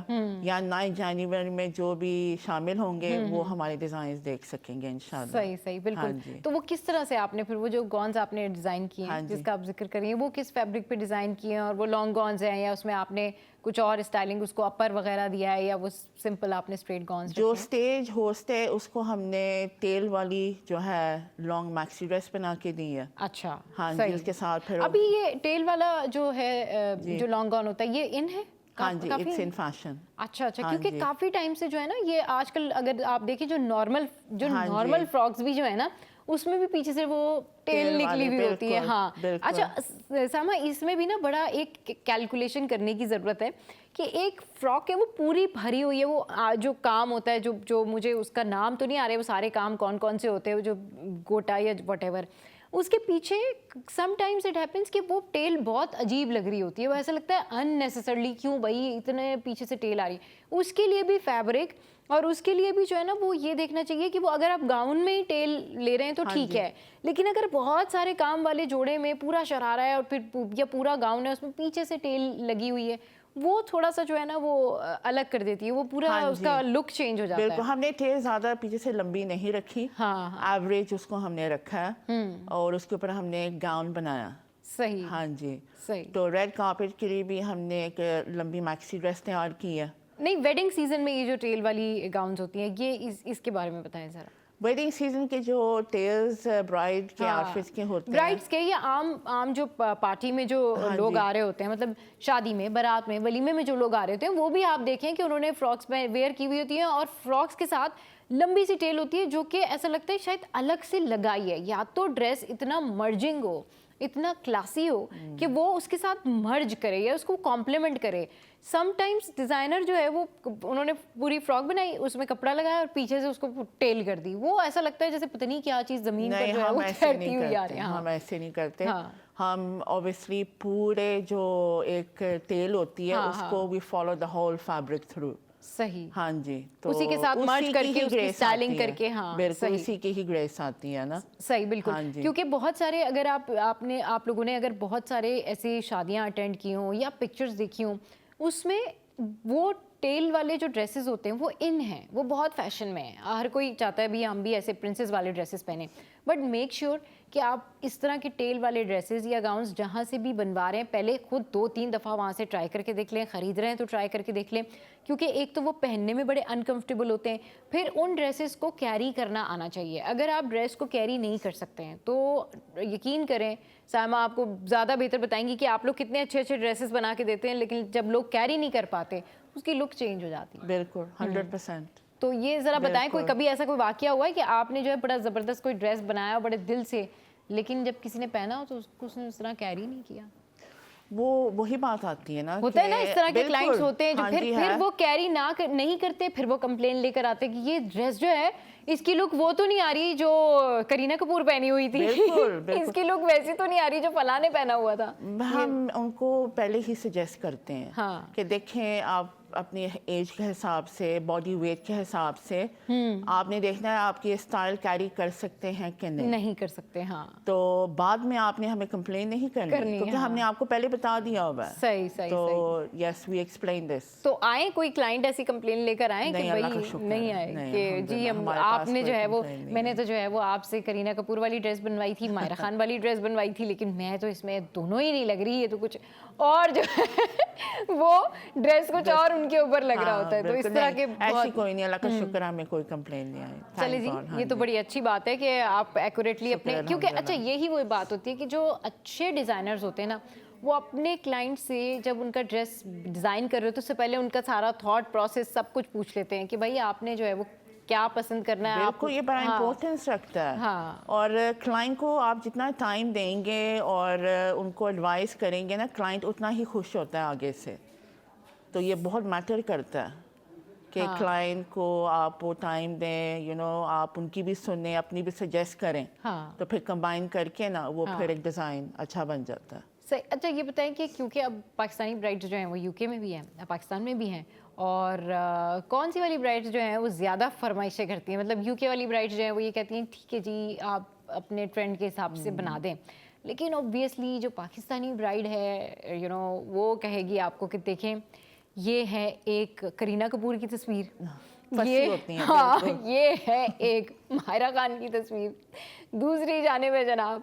या 9 जनवरी में जो भी शामिल होंगे वो हमारे डिज़ाइन देख सकेंगे इंशाल्लाह। सही सही, बिल्कुल। हाँ, तो वो किस तरह से आपने फिर वो जो गॉन्स आपने डिज़ाइन किए हैं, हाँ, जिसका आप जिक्र करिए, वो किस फैब्रिक पे डिज़ाइन किए हैं? और वो लॉन्ग गॉन्स हैं या उसमें आपने कुछ और स्टाइलिंग उसको अपर वगैरह दिया है, या वो सिंपल आपने स्ट्रेट गॉन्स? जो स्टेज होस्ट है उसको हमने टेल वाली जो है लॉन्ग मैक्सी ड्रेस बना के दी है। अच्छा, हाँ जी, उसके साथ फिर अभी ये टेल वाला जो है जो लॉन्ग गॉन होता है ये इन है? हाँ जी, इट्स इन फैशन। अच्छा, क्योंकि काफी टाइम से जो है ना ये आजकल अगर आप देखें जो नॉर्मल फ्रॉक्स भी जो है ना उसमें भी पीछे से वो टेल निकली हुई होती है। हाँ, अच्छा सामा, इसमें भी ना बड़ा एक कैलकुलेशन करने की ज़रूरत है कि एक फ्रॉक है वो पूरी भरी हुई है, वो जो काम होता है जो मुझे उसका नाम तो नहीं आ रहा है, वो सारे काम कौन कौन से होते हैं, जो गोटा या व्हाटएवर, उसके पीछे समटाइम्स इट हैपेंस कि वो टेल बहुत अजीब लग रही होती है, वो ऐसा लगता है अननेसेसरली क्यों भाई इतने पीछे से टेल आ रही है। उसके लिए भी फैब्रिक और उसके लिए भी जो है ना वो ये देखना चाहिए कि वो अगर आप गाउन में ही टेल ले रहे हैं तो ठीक है, लेकिन अगर बहुत सारे काम वाले जोड़े में पूरा शरारा है और फिर या पूरा गाउन है उसमें पीछे से टेल लगी हुई है, वो थोड़ा सा जो है ना वो अलग कर देती है, वो पूरा उसका लुक चेंज हो जाता है। बिल्कुल, हमने टेल ज़्यादा पीछे से लंबी नहीं रखी, एवरेज उसको हमने रखा है और उसके ऊपर हमने एक गाउन बनाया। सही, हाँ जी, सही। तो रेड कार्पेट के लिए भी हमने एक लंबी मैक्सी ड्रेस तैयार की है। नहीं, वेडिंग सीजन में ये जो टेल वाली गाउन्स होती हैं ये इसके बारे में बताएं ज़रा। वेडिंग सीजन के जो टेल्स ब्राइड के आउटफिट्स के होते हैं, ब्राइड्स के या आम जो पार्टी में जो लोग आ रहे होते हैं, मतलब शादी में, बारात में, वलीमे में जो लोग आ रहे होते हैं, वो भी आप देखें कि उन्होंने फ्रॉक्स में वेयर की हुई होती हैं और फ्रॉक्स के साथ लंबी सी टेल होती है जो कि ऐसा लगता है शायद अलग से लगाई है, या तो ड्रेस इतना मर्जिंग हो, इतना क्लासी हो कि वो उसके साथ मर्ज करे या उसको कॉम्प्लीमेंट करे। समटाइम्स डिज़ाइनर जो है वो उन्होंने पूरी फ्रॉक बनाई, उसमें कपड़ा लगाया और पीछे से उसको टेल कर दी, वो ऐसा लगता है जैसे पता नहीं क्या चीज़ ज़मीन पर जो है वो तैरती हुई आ रही है। हम ऐसे नहीं करते। हम ऑब्वियसली पूरे जो एक टेल होती है उसको we follow the whole fabric through. सही, हाँ जी, तो उसी के साथ मर्ज करके उसकी स्टाइलिंग करके, हाँ बिल्कुल उसी की ही ग्रेस आती है ना। सही, बिल्कुल। हाँ, क्योंकि बहुत सारे अगर आप लोगों ने अगर बहुत सारे ऐसी शादियां अटेंड की हों या पिक्चर्स देखी हों, उसमें वो टेल वाले जो ड्रेसेस होते हैं वो इन हैं, वो बहुत फैशन में है, हर कोई चाहता है भी हम भी ऐसे प्रिंसेस वाले ड्रेसेस पहने, बट मेक श्योर कि आप इस तरह के टेल वाले ड्रेसेस या गाउन्स जहाँ से भी बनवा रहे हैं पहले खुद 2-3 दफ़ा वहाँ से ट्राई करके देख लें, ख़रीद रहे हैं तो ट्राई करके देख लें, क्योंकि एक तो वो पहनने में बड़े अनकंफर्टेबल होते हैं, फिर उन ड्रेसेस को कैरी करना आना चाहिए। अगर आप ड्रेस को कैरी नहीं कर सकते हैं तो यकीन करें, सायमा आपको ज़्यादा बेहतर बताएंगी कि आप लोग कितने अच्छे अच्छे ड्रेसेस बना के देते हैं, लेकिन जब लोग कैरी नहीं कर पाते उसकी लुक चेंज हो जाती है। बिल्कुल 100%। तो ये ज़रा बताएं, कोई कभी ऐसा कोई वाकया हुआ है कि आपने जो है बड़ा ज़बरदस्त कोई ड्रेस बनाया बड़े दिल से, लेकिन जब किसी ने पहना हो तो उसको उसने उस तरह कैरी नहीं किया? वो वही बात आती है ना, होता है ना इस तरह के बिल्कुल, क्लाइंट्स होते हैं जो हाँ फिर जी, फिर है। वो कैरी नहीं करते, फिर वो कंप्लेन लेकर आते हैं कि ये ड्रेस जो है इसकी लुक वो तो नहीं आ रही जो करीना कपूर पहनी हुई थी, बिल्कुल, बिल्कुल। इसकी लुक वैसी तो नहीं आ रही जो फलां ने पहना हुआ था। हम उनको पहले ही सजेस्ट करते हैं हाँ। कि देखें आप अपनी एज के हिसाब से, बॉडी वेट के हिसाब से आपने देखना है आपकी स्टाइल कैरी कर सकते हैं कि नहीं कर सकते। हाँ, तो बाद में आपने हमें कंप्लेन नहीं करनी क्योंकि हाँ। हमने आपको पहले बता दिया हुआ है। सही सही तो सही। Yes we explain this. तो आए कोई क्लाइंट ऐसी कंप्लेन लेकर आए कि नहीं, अल्लाह का भाई शुक्र नहीं है। आए नहीं, कि जी अल्हम्दुलिल्लाह, हम हमारे पास आपने जो कोई है वो complaint नहीं मैंने तो जो है वो आपसे करीना कपूर वाली ड्रेस बनवाई थी, मायरा खान वाली ड्रेस बनवाई थी, लेकिन मैं तो इसमें दोनों ही नहीं लग रही है, तो कुछ और जो है वो ड्रेस कुछ और उनके ऊपर लग रहा होता है। तो इस तरह के ऐसी कोई नहीं, अल्लाह का शुक्र है, हमें कोई कंप्लेन नहीं आई। चले जी, ये तो बड़ी अच्छी बात है कि आप एक्यूरेटली अपने, शुक्र क्योंकि अच्छा अल्हम्दुलिल्लाह। यही वो बात होती है कि जो अच्छे डिज़ाइनर्स होते हैं ना, वो अपने क्लाइंट से जब उनका ड्रेस डिज़ाइन कर रहे हो तो उससे पहले उनका सारा थॉट प्रोसेस सब कुछ पूछ लेते हैं कि भाई आपने जो है वो क्या पसंद करना है बिल्कुल, ये बड़ा इम्पोर्टेंस रखता है। हाँ। और क्लाइंट को आप जितना टाइम देंगे और उनको एडवाइस करेंगे ना, क्लाइंट उतना ही खुश होता है आगे से। तो ये बहुत मैटर करता है कि क्लाइंट को आप वो टाइम दें, आप उनकी भी सुने, अपनी भी सजेस्ट करें। हाँ। तो फिर कंबाइन करके ना वो फिर एक डिज़ाइन अच्छा बन जाता है। सही। अच्छा ये बताएं कि क्योंकि अब पाकिस्तानी ब्राइड्स जो हैं वो यूके में भी हैं, पाकिस्तान में भी हैं, और कौन सी वाली ब्राइड्स जो हैं वो ज़्यादा फरमाइशें करती हैं? मतलब यूके वाली ब्राइड्स जो हैं वो ये कहती हैं ठीक है जी आप अपने ट्रेंड के हिसाब से बना दें, लेकिन ऑब्वियसली जो पाकिस्तानी ब्राइड है वो कहेगी आपको कि देखें ये है एक करीना कपूर की तस्वीर, फंसी होती हैं, हाँ बिल्कुल। ये है एक मायरा खान की तस्वीर, दूसरी जाने में जनाब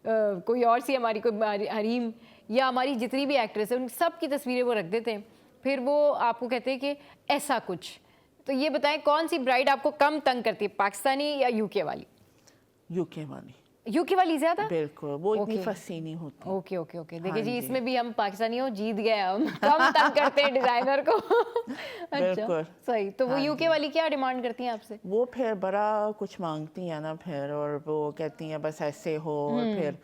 कोई और सी हमारी कोई हरीम या हमारी जितनी भी एक्ट्रेस है उन सब की तस्वीरें वो रख देते हैं, फिर वो आपको कहते हैं कि ऐसा कुछ। तो ये बताएं कौन सी ब्राइड आपको कम तंग करती है, पाकिस्तानी या यूके वाली? यूके वाली। यूके वाली ज़्यादा? बिल्कुल, वो इतनी Okay. फंसी नहीं होती। ओके ओके ओके, देखिए हाँ जी जी। इसमें भी हम पाकिस्तानी हो जीत गए, हम कम तंग करते हैं डिजाइनर को। अच्छा बिल्कुल। सही। तो वो हाँ यूके जी। वाली क्या डिमांड करती हैं आपसे? वो फिर बड़ा कुछ मांगती हैं ना फिर, और वो कहती हैं बस ऐसे हो, और फिर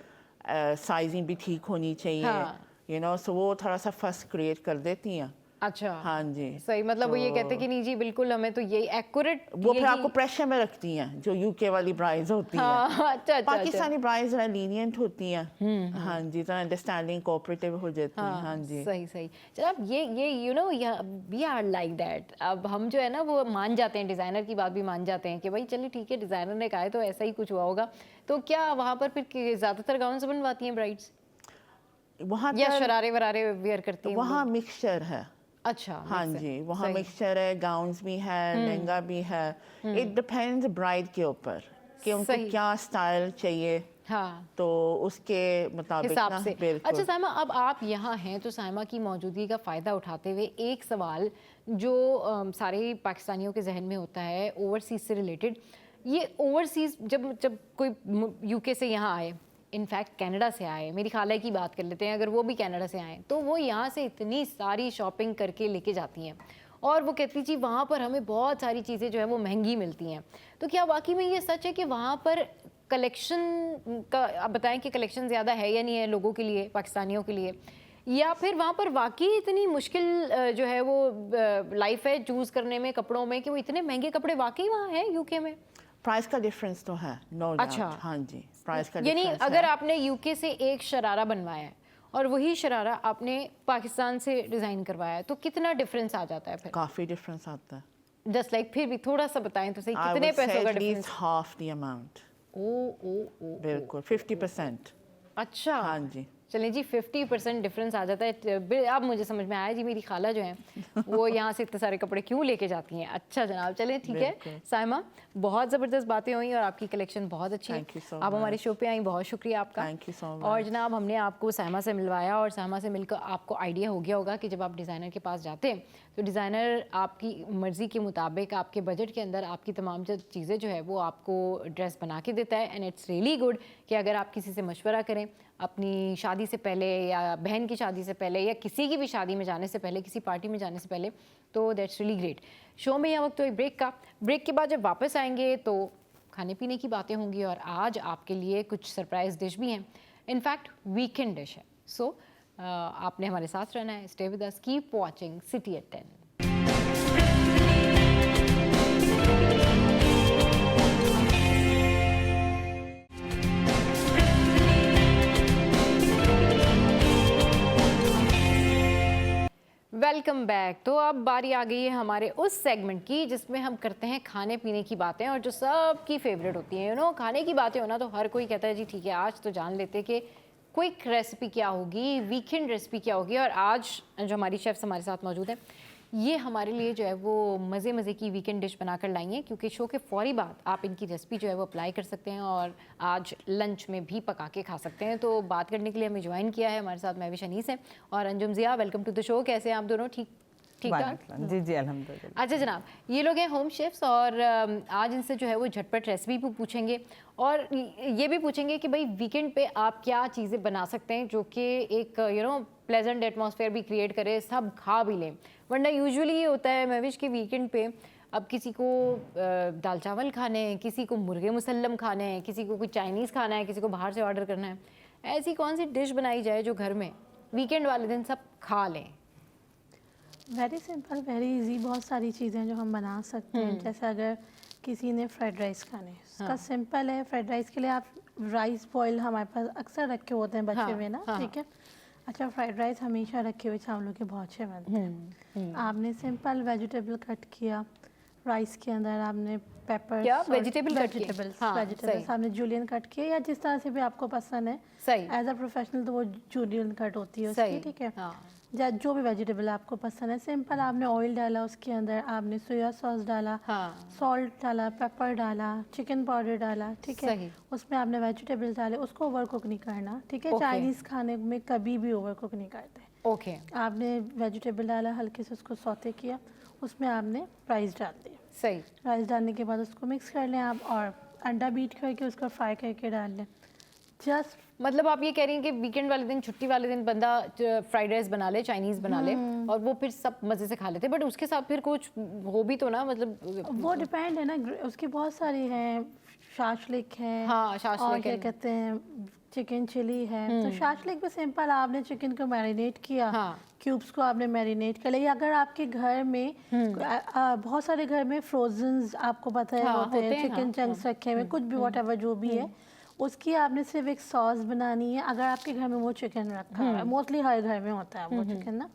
साइजिंग भी ठीक होनी चाहिए, हाँ। सो वो थोड़ा सा फर्स्ट क्रिएट कर देती हैं। अच्छा हाँ जी। सही। मतलब वो ये कहते हैं कि नहीं जी बिल्कुल हमें तो यही एक्यूरेट, वो फिर आपको प्रेशर में रखती हैं जो यूके वाली ब्राइड्स होती हैं। हाँ, अच्छा पाकिस्तानी ब्राइड्स जरा लीनियंट होती हैं। हाँ जी, जरा अंडरस्टैंडिंग कोऑपरेटिव हो जाती हैं। हाँ जी। सही सही। चलो अब ये वी आर लाइक दैट, अब हम जो है ना वो मान जाते हैं, डिज़ाइनर की बात भी मान जाते हैं कि भाई चलिए ठीक है डिज़ाइनर ने कहा है तो ऐसा ही कुछ हुआ होगा। तो क्या वहाँ पर फिर ज़्यादातर गाउन से बनवाती हैं ब्राइड्स वहाँ या शरारे वरारे वेयर करती हैं? वहाँ मिक्सचर है। अच्छा हाँ जी, वहाँ मिक्सचर है, गाउन्स भी है, लहंगा भी है। इट डिपेंड्स ब्राइड के ऊपर कि उनको क्या स्टाइल चाहिए। हाँ, तो उसके मुताबिक हिसाब ना, से। बिल्कुल। अच्छा साइमा, अब आप यहाँ हैं तो साइमा की मौजूदगी का फ़ायदा उठाते हुए एक सवाल जो सारे पाकिस्तानियों के जहन में होता है ओवरसीज़ से रिलेटेड, ये ओवरसीज़ जब कोई यूके से यहाँ आए, इनफैक्ट कनाडा से आए, मेरी खाला की बात कर लेते हैं, अगर वो भी कनाडा से आए तो वो यहाँ से इतनी सारी शॉपिंग करके लेके जाती हैं और वो कहती जी वहाँ पर हमें बहुत सारी चीज़ें जो है वो महंगी मिलती हैं। तो क्या वाकई में ये सच है कि वहाँ पर कलेक्शन का, आप बताएं कि कलेक्शन ज़्यादा है या नहीं है लोगों के लिए, पाकिस्तानियों के लिए, या फिर वहाँ पर वाकई इतनी मुश्किल जो है वो लाइफ है चूज़ करने में कपड़ों में कि वो इतने महंगे कपड़े वाकई वहाँ हैं यूके में? प्राइस का डिफरेंस तो है, नो अच्छा। डाउट। हाँ जी, प्राइस का यानी डिफरेंस अगर है। आपने यूके से एक शरारा बनवाया है और वही शरारा आपने पाकिस्तान से डिज़ाइन करवाया है तो कितना डिफरेंस आ जाता है फिर? काफ़ी डिफरेंस आता है। जस्ट लाइक फिर भी थोड़ा सा बताएं तो सही, I कितने would say पैसों का at least difference? half the amount। ओ बिल्कुल 50%। अच्छा, हाँ जी। चलें जी, 50% डिफरेंस आ जाता है। अब मुझे समझ में आया जी, मेरी खाला जो है वो यहाँ से इतने सारे कपड़े क्यों लेके जाती हैं। अच्छा जनाब, चलें ठीक है। साइमा, बहुत ज़बरदस्त बातें हुई और आपकी कलेक्शन बहुत अच्छी है। आप हमारे शो पे आई, बहुत शुक्रिया आपका। Thank you so much. और जनाब, हमने आपको साइमा से मिलवाया और साइमा से मिलकर आपको आइडिया हो गया होगा कि जब आप डिज़ाइनर के पास जाते हैं तो डिज़ाइनर आपकी मर्ज़ी के मुताबिक, आपके बजट के अंदर आपकी तमाम चीज़ें जो है वो आपको ड्रेस बना के देता है। एंड इट्स रियली गुड कि अगर आप किसी से मशवरा करें अपनी शादी से पहले या बहन की शादी से पहले या किसी की भी शादी में जाने से पहले, किसी पार्टी में जाने से पहले, तो दैट्स रियली ग्रेट। शो में यह वक्त तो एक ब्रेक के बाद जब वापस आएंगे तो खाने पीने की बातें होंगी और आज आपके लिए कुछ सरप्राइज डिश भी हैं। इनफैक्ट वीकेंड डिश है। सो आपने हमारे साथ रहना है। Stay with us, keep watching city at 10। Welcome back. तो अब बारी आ गई है हमारे उस सेगमेंट की जिसमें हम करते हैं खाने पीने की बातें और जो सबकी फेवरेट होती हैं। खाने की बातें होना तो हर कोई कहता है जी ठीक है, आज तो जान लेते कि क्विक रेसिपी क्या होगी, वीकेंड रेसिपी क्या होगी। और आज जो हमारी शेफ्स हमारे साथ मौजूद हैं, ये हमारे लिए जो है वो मज़े मज़े की वीकेंड डिश बनाकर लाई हैं, क्योंकि शो के फौरी बाद आप इनकी रेसिपी जो है वो अप्लाई कर सकते हैं और आज लंच में भी पका के खा सकते हैं। तो बात करने के लिए हमें ज्वाइन किया है हमारे साथ महविश अनीस हैं और Anjum Zia. Welcome to the show. कैसे हैं आप दोनों? ठीक ठाक? जी जी अल्हम्दुलिल्लाह। अच्छा जनाब, ये लोग हैं होम शेफ्स और आज इनसे जो है वो झटपट रेसिपी भी पूछेंगे और ये भी पूछेंगे कि भाई वीकेंड पे आप क्या चीज़ें बना सकते हैं जो कि एक प्लेजेंट एटमॉस्फेयर भी क्रिएट करे, सब खा भी लें। वरना यूजुअली ये होता है महविश के वीकेंड पे अब किसी को दाल चावल खाने हैं, किसी को मुर्गे मुसल्लम खाने हैं, किसी को कोई चाइनीज़ खाना है, किसी को बाहर से ऑर्डर करना है। ऐसी कौन सी डिश बनाई जाए जो घर में वीकेंड वाले दिन सब खा लें? Very simple, very easy. बहुत सारी चीज़ें जो हम बना सकते हैं। जैसे अगर किसी ने फ्राइड राइस खाने, उसका सिंपल है। फ्राइड राइस के लिए आप राइस बॉयल हमारे पास अक्सर रखे होते हैं बचे हुए ना, ठीक है। अच्छा, फ्राइड राइस हमेशा रखे हुए चावलों के बहुत अच्छे बनते हैं। आपने सिंपल वेजिटेबल कट किया, राइस के अंदर आपने पेपर, क्या वेजिटेबल्स वेजिटेबल्स आपने जूलियन कट किए या जिस तरह से भी आपको पसंद है। सही, एज अ प्रोफेशनल तो वो जूलियन कट होती है उसकी, ठीक है। जो भी वेजिटेबल आपको पसंद है, सिंपल आपने ऑयल डाला, उसके अंदर आपने सोया सॉस डाला, सॉल्ट डाला, पेपर डाला, चिकन पाउडर डाला, ठीक है। उसमें आपने वेजिटेबल्स डाले, उसको ओवर कुक नहीं करना, ठीक है। चाइनीज़ खाने में कभी भी ओवर कुक नहीं करते। ओके, आपने वेजिटेबल डाला, हल्के से उसको सौते किया, उसमें आपने राइस डाल दिया। सही, राइस डालने के बाद उसको मिक्स कर लें आप और अंडा बीट करके उसको फ्राई करके डाल लें। जस्ट मतलब आप ये कह रही हैं कि वीकेंड वाले दिन, छुट्टी वाले दिन बंदा फ्राइड राइस बना ले, चाइनीज़ बना ले और वो फिर सब मज़े से खा लेते, बट उसके साथ फिर कुछ हो भी तो ना, मतलब वो डिपेंड है ना, उसकी बहुत सारी हैं। शाशलिक है, हाँ, शाशलिक और क्या कहते हैं, चिकन चिली है। तो शाशलिक में सिंपल आपने चिकन को मैरिनेट किया, क्यूब्स को आपने मैरिनेट कर लिया। अगर आपके घर में बहुत सारे घर में फ्रोजन आपको पता है होते हैं, चिकन चंक्स रखे हुए, कुछ भी व्हाटएवर जो भी है, उसकी आपने सिर्फ एक सॉस बनानी है। अगर आपके घर में वो चिकन रखा है, मोस्टली हर घर में होता है वो चिकन ना,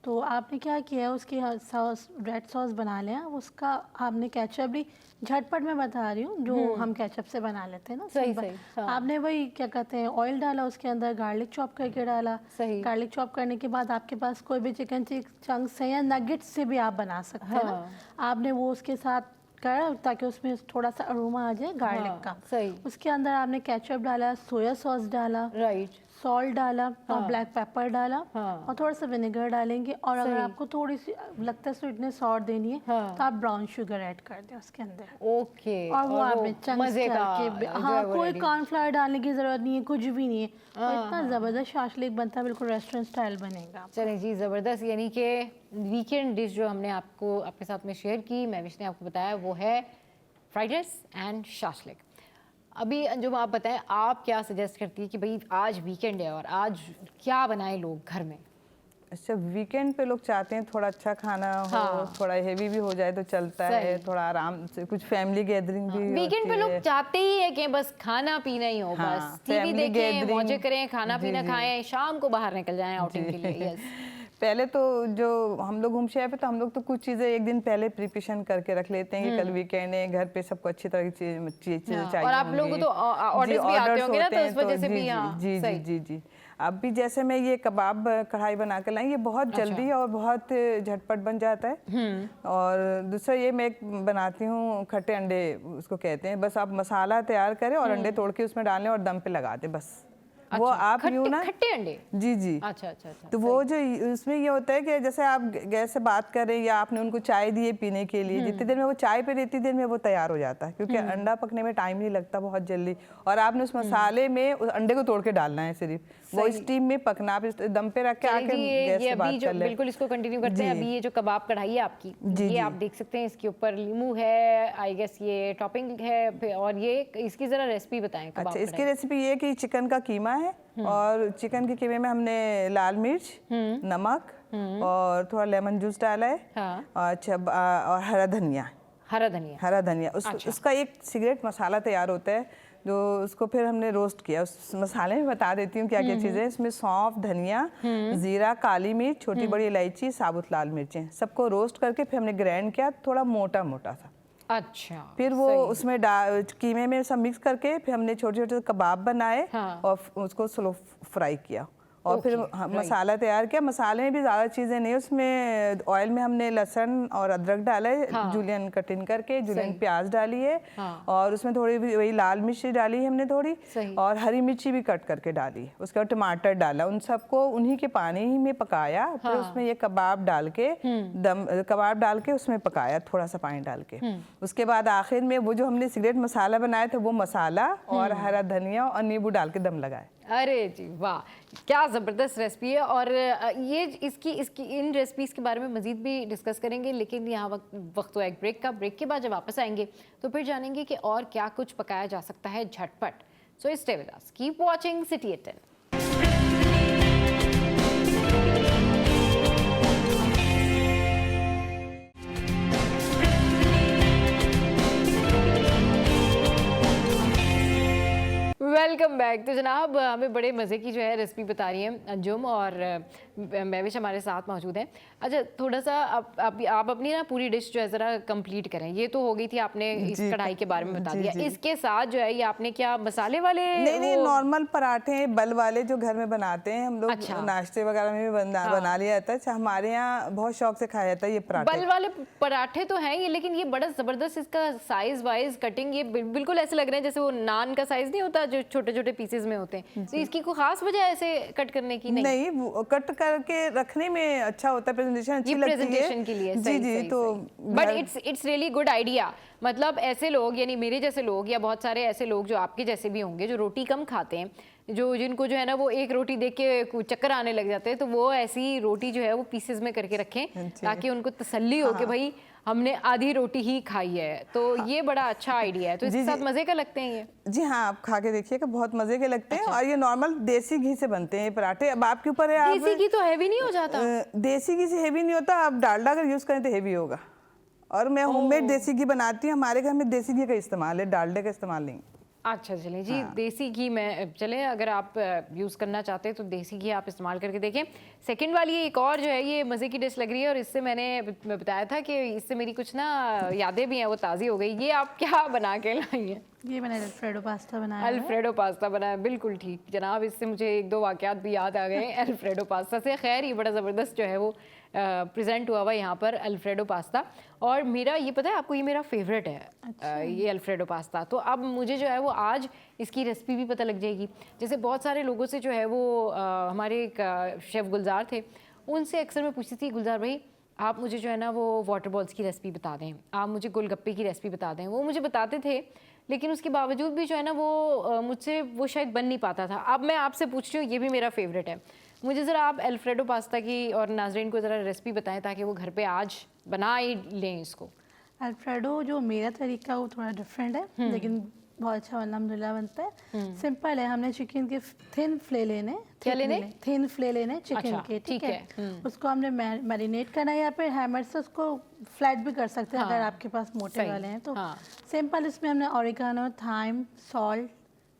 तो आपने क्या किया, उसकी सॉस, रेड सॉस बना लिया। उसका आपने केचप भी, झटपट में बता रही हूँ, जो हम केचप से बना लेते हैं ना, सही, आपने वही क्या कहते हैं, ऑयल डाला, उसके अंदर गार्लिक चॉप करके डाला। गार्लिक चॉप करने के बाद आपके पास कोई भी चिकन चंक्स है या नगेट्स से भी आप बना सकते हैं ना, आपने वो उसके साथ करा ताकि उसमें थोड़ा सा अरोमा आ जाए गार्लिक का। सही, उसके अंदर आपने केचप डाला, सोया सॉस डाला, राइट, सॉल्ट डाला और ब्लैक पेपर डाला और थोड़ा सा विनेगर डालेंगे। और अगर आपको थोड़ी सी लगता है स्वीटनेस और देनी है तो आप ब्राउन शुगर ऐड कर दें उसके अंदर। ओके, और वो आपने चंक्स करके, हाँ, कोई कॉर्नफ्लावर डालने की जरूरत नहीं है, कुछ भी नहीं है। इतना ज़बरदस्त शाशलिक बनता है, बिल्कुल रेस्टोरेंट स्टाइल बनेगा। चलें जी, ज़बरदस्त। यानी कि वीकेंड डिश जो हमने आपको आपके साथ में शेयर की, महविश ने आपको बताया, वो है फ्राइड राइस एंड शाशलिक। अभी अंजुम आप बताएं, आप क्या सजेस्ट करती है कि भाई आज वीकेंड है और आज क्या बनाएं लोग घर में? अच्छा, वीकेंड पे लोग चाहते हैं थोड़ा अच्छा खाना हो, थोड़ा हेवी भी हो जाए तो चलता है, थोड़ा आराम से, कुछ फैमिली गैदरिंग भी वीकेंड पे लोग चाहते ही है कि बस खाना पीना ही हो, बस टीवी देखें, मौजें करें, खाना पीना खाएं, शाम को बाहर निकल जाएं आउटिंग के लिए। यस, पहले तो जो हम लोग होम शेफ है तो हम लोग तो कुछ चीज़ें एक दिन पहले प्रिपरेशन करके रख लेते हैं कि कल वीकेंड है, घर पे सबको अच्छी तरह की चीज़ चाहिए। और आप लोगों को तो ऑर्डर्स भी आते होंगे ना, तो इस वजह से भी। जी जी जी जी। अब भी जैसे मैं ये कबाब कढ़ाई बना कर लाई, ये बहुत जल्दी और बहुत झटपट बन जाता है। और दूसरा ये मैं बनाती हूँ खट्टे अंडे उसको कहते हैं। बस आप मसाला तैयार करें और अंडे तोड़ के उसमें डालें और दम पे लगा दें बस। वो आप यूँ ना खट्टे अंडे। जी जी। अच्छा। तो वो जो उसमें ये होता है कि जैसे आप गैस से बात कर रहे हैं या आपने उनको चाय दी है पीने के लिए, जितनी देर में वो चाय पे इतनी देर में वो तैयार हो जाता है, क्योंकि अंडा पकने में टाइम नहीं लगता बहुत जल्दी। और आपने उस मसाले में उस अंडे को तोड़ के डालना है सिर्फ, वो स्टीम में पकना, आप दम पे रख के आके गैस से बात कर ले। बिल्कुल इसको कंटिन्यू करते हैं। अभी ये जो कबाब कढ़ाई है आपकी, ये आप देख सकते हैं, इसके ऊपर लीमू है, आई गेस ये टॉपिंग है, और ये इसकी जरा रेसिपी बताएं। अच्छा, इसकी रेसिपी ये कि चिकन का कीमा है और चिकन के कीमे में हमने लाल मिर्च, नमक और थोड़ा लेमन जूस डाला है। अच्छा, और हरा धनिया। उसका एक सिगरेट मसाला तैयार होता है जो उसको फिर हमने रोस्ट किया। उस मसाले में बता देती हूँ क्या क्या चीज़ें। इसमें सौंफ, धनिया, जीरा, काली मिर्च, छोटी बड़ी इलायची, साबुत लाल मिर्चें, सबको रोस्ट करके फिर हमने ग्राइंड किया थोड़ा मोटा मोटा सा। अच्छा, फिर वो उसमें कीमे में सब मिक्स करके फिर हमने छोटे छोटे कबाब बनाए और उसको स्लो फ्राई किया और फिर मसाला तैयार किया। मसाले में भी ज़्यादा चीज़ें नहीं, उसमें ऑयल में हमने लहसुन और अदरक डाला है, जूलियन कटिंग करके, जूलियन प्याज डाली है और उसमें थोड़ी वही लाल मिर्ची डाली है हमने थोड़ी, और हरी मिर्ची भी कट करके डाली है। उसके बाद टमाटर डाला, उन सबको उन्हीं के पानी में पकाया। फिर उसमें ये कबाब डाल के उसमें पकाया थोड़ा सा पानी डाल के। उसके बाद आखिर में वो जो हमने सिगरेट मसाला बनाया था वो मसाला और हरा धनिया और नींबू डाल के दम लगाया। अरे जी वाह, क्या ज़बरदस्त रेसिपी है। और ये इसकी इन रेसिपीज़ के बारे में मज़ीद भी डिस्कस करेंगे, लेकिन यहाँ वक्त हुआ एक ब्रेक का। ब्रेक के बाद जब वापस आएंगे तो फिर जानेंगे कि और क्या कुछ पकाया जा सकता है झटपट। सो stay with us, keep watching city 10। Welcome back. तो जनाब हमें बड़े मज़े की जो है रेसिपी बता रही हैं अंजुम, और महविश हमारे साथ मौजूद हैं। अच्छा, थोड़ा सा आप अपनी ना पूरी डिश जो है ज़रा कंप्लीट करें। ये तो हो गई थी, आपने इस कढ़ाई के बारे में बता दिया। इसके साथ जो है ये आपने क्या मसाले वाले? नहीं, नॉर्मल पराठे बल वाले जो घर में बनाते हैं हम लोग। अच्छा। नाश्ते वगैरह में भी बना लिया जाता है। हमारे यहाँ बहुत शौक से खाया जाता है ये पराठे। बल वाले पराठे तो हैं ये, लेकिन ये बड़ा ज़बरदस्त इसका साइज वाइज कटिंग, ये बिल्कुल ऐसे लग रहे हैं जैसे वो नान का साइज नहीं होता जो छोटे छोटे पीसेस में होते हैं। तो इसकी कोई खास वजह ऐसे कट करने की? नहीं, वो कट करके रखने में अच्छा होता है, प्रेजेंटेशन अच्छी लगती है प्रेजेंटेशन के लिए। जी, तो but it's really good idea. मतलब ऐसे लोग, यानी मेरे जैसे लोग या बहुत सारे ऐसे लोग जो आपके जैसे भी होंगे, जो रोटी कम खाते हैं, जिनको जो है ना वो एक रोटी देख के चक्कर आने लग जाते हैं, तो वो ऐसी रोटी जो है वो पीसेस में करके रखें ताकि उनको तसल्ली हो कि भाई हमने आधी रोटी ही खाई है। तो ये बड़ा अच्छा आइडिया है। तो इसके साथ मजे का लगते हैं ये? जी हाँ, आप खा के देखिएगा, बहुत मजे के लगते हैं। और ये नॉर्मल देसी घी से बनते हैं ये पराठे। अब आपके ऊपर है, आप देसी घी तो हैवी नहीं हो जाता? देसी घी से हैवी नहीं होता, आप डालडा अगर यूज करें तो हैवी होगा। और मैं होममेड देसी घी बनाती हूँ, हमारे घर में देसी घी का इस्तेमाल है, डालडे का इस्तेमाल नहीं। अच्छा, चलें जी। देसी घी में चलें, अगर आप यूज़ करना चाहते हैं तो देसी घी आप इस्तेमाल करके देखें। सेकंड वाली एक और जो है ये मज़े की डिश लग रही है, और इससे मैंने बताया था कि इससे मेरी कुछ ना यादें भी हैं, वो ताज़ी हो गई। ये आप क्या बना के लाई हैं? ये मैंने अल्फ्रेडो पास्ता बनाया। अल्फ्रेडो पास्ता बनाया, बिल्कुल ठीक जनाब। इससे मुझे एक दो वाक़यात भी याद आ गए अल्फ्रेडो पास्ता से। खैर, ये बड़ा ज़बरदस्त जो है वो प्रेजेंट हुआ हुआ यहाँ पर अल्फ्रेडो पास्ता। और मेरा ये पता है आपको, ये मेरा फेवरेट है। अच्छा। ये अल्फ्रेडो पास्ता। तो अब मुझे जो है वो आज इसकी रेसिपी भी पता लग जाएगी। जैसे बहुत सारे लोगों से जो है वो हमारे एक शेफ़ गुलजार थे, उनसे अक्सर मैं पूछती थी, गुलजार भाई आप मुझे जो है ना वो वाटर बॉल्स की रेसिपी बता दें, आप मुझे गोलगप्पे की रेसिपी बता दें। वो मुझे बताते थे, लेकिन उसके बावजूद भी जो है ना वो मुझसे वो शायद बन नहीं पाता था। अब मैं आपसे पूछ रही हूँ, ये भी मेरा फेवरेट है, मुझे ज़रा आप अल्फ्रेडो पास्ता की और नाजरीन को ज़रा रेसिपी बताएं ताकि वो घर पे आज बना ही लें इसको। अल्फ्रेडो जो मेरा तरीका वो थोड़ा डिफरेंट है, लेकिन बहुत अच्छा अल्हम्दुलिल्लाह बनता है। सिंपल है, हमने चिकन के थिन फ्ले लेने। क्या लेने? थिन फ्ले लेने चिकन के, ठीक है। उसको हमने मैरिनेट करना है, या फिर हैमर से उसको फ्लैट भी कर सकते हैं अगर आपके पास मोटे वाले हैं तो। सिंपल इसमें हमने ऑरिगानो, थाइम, सॉल्ट,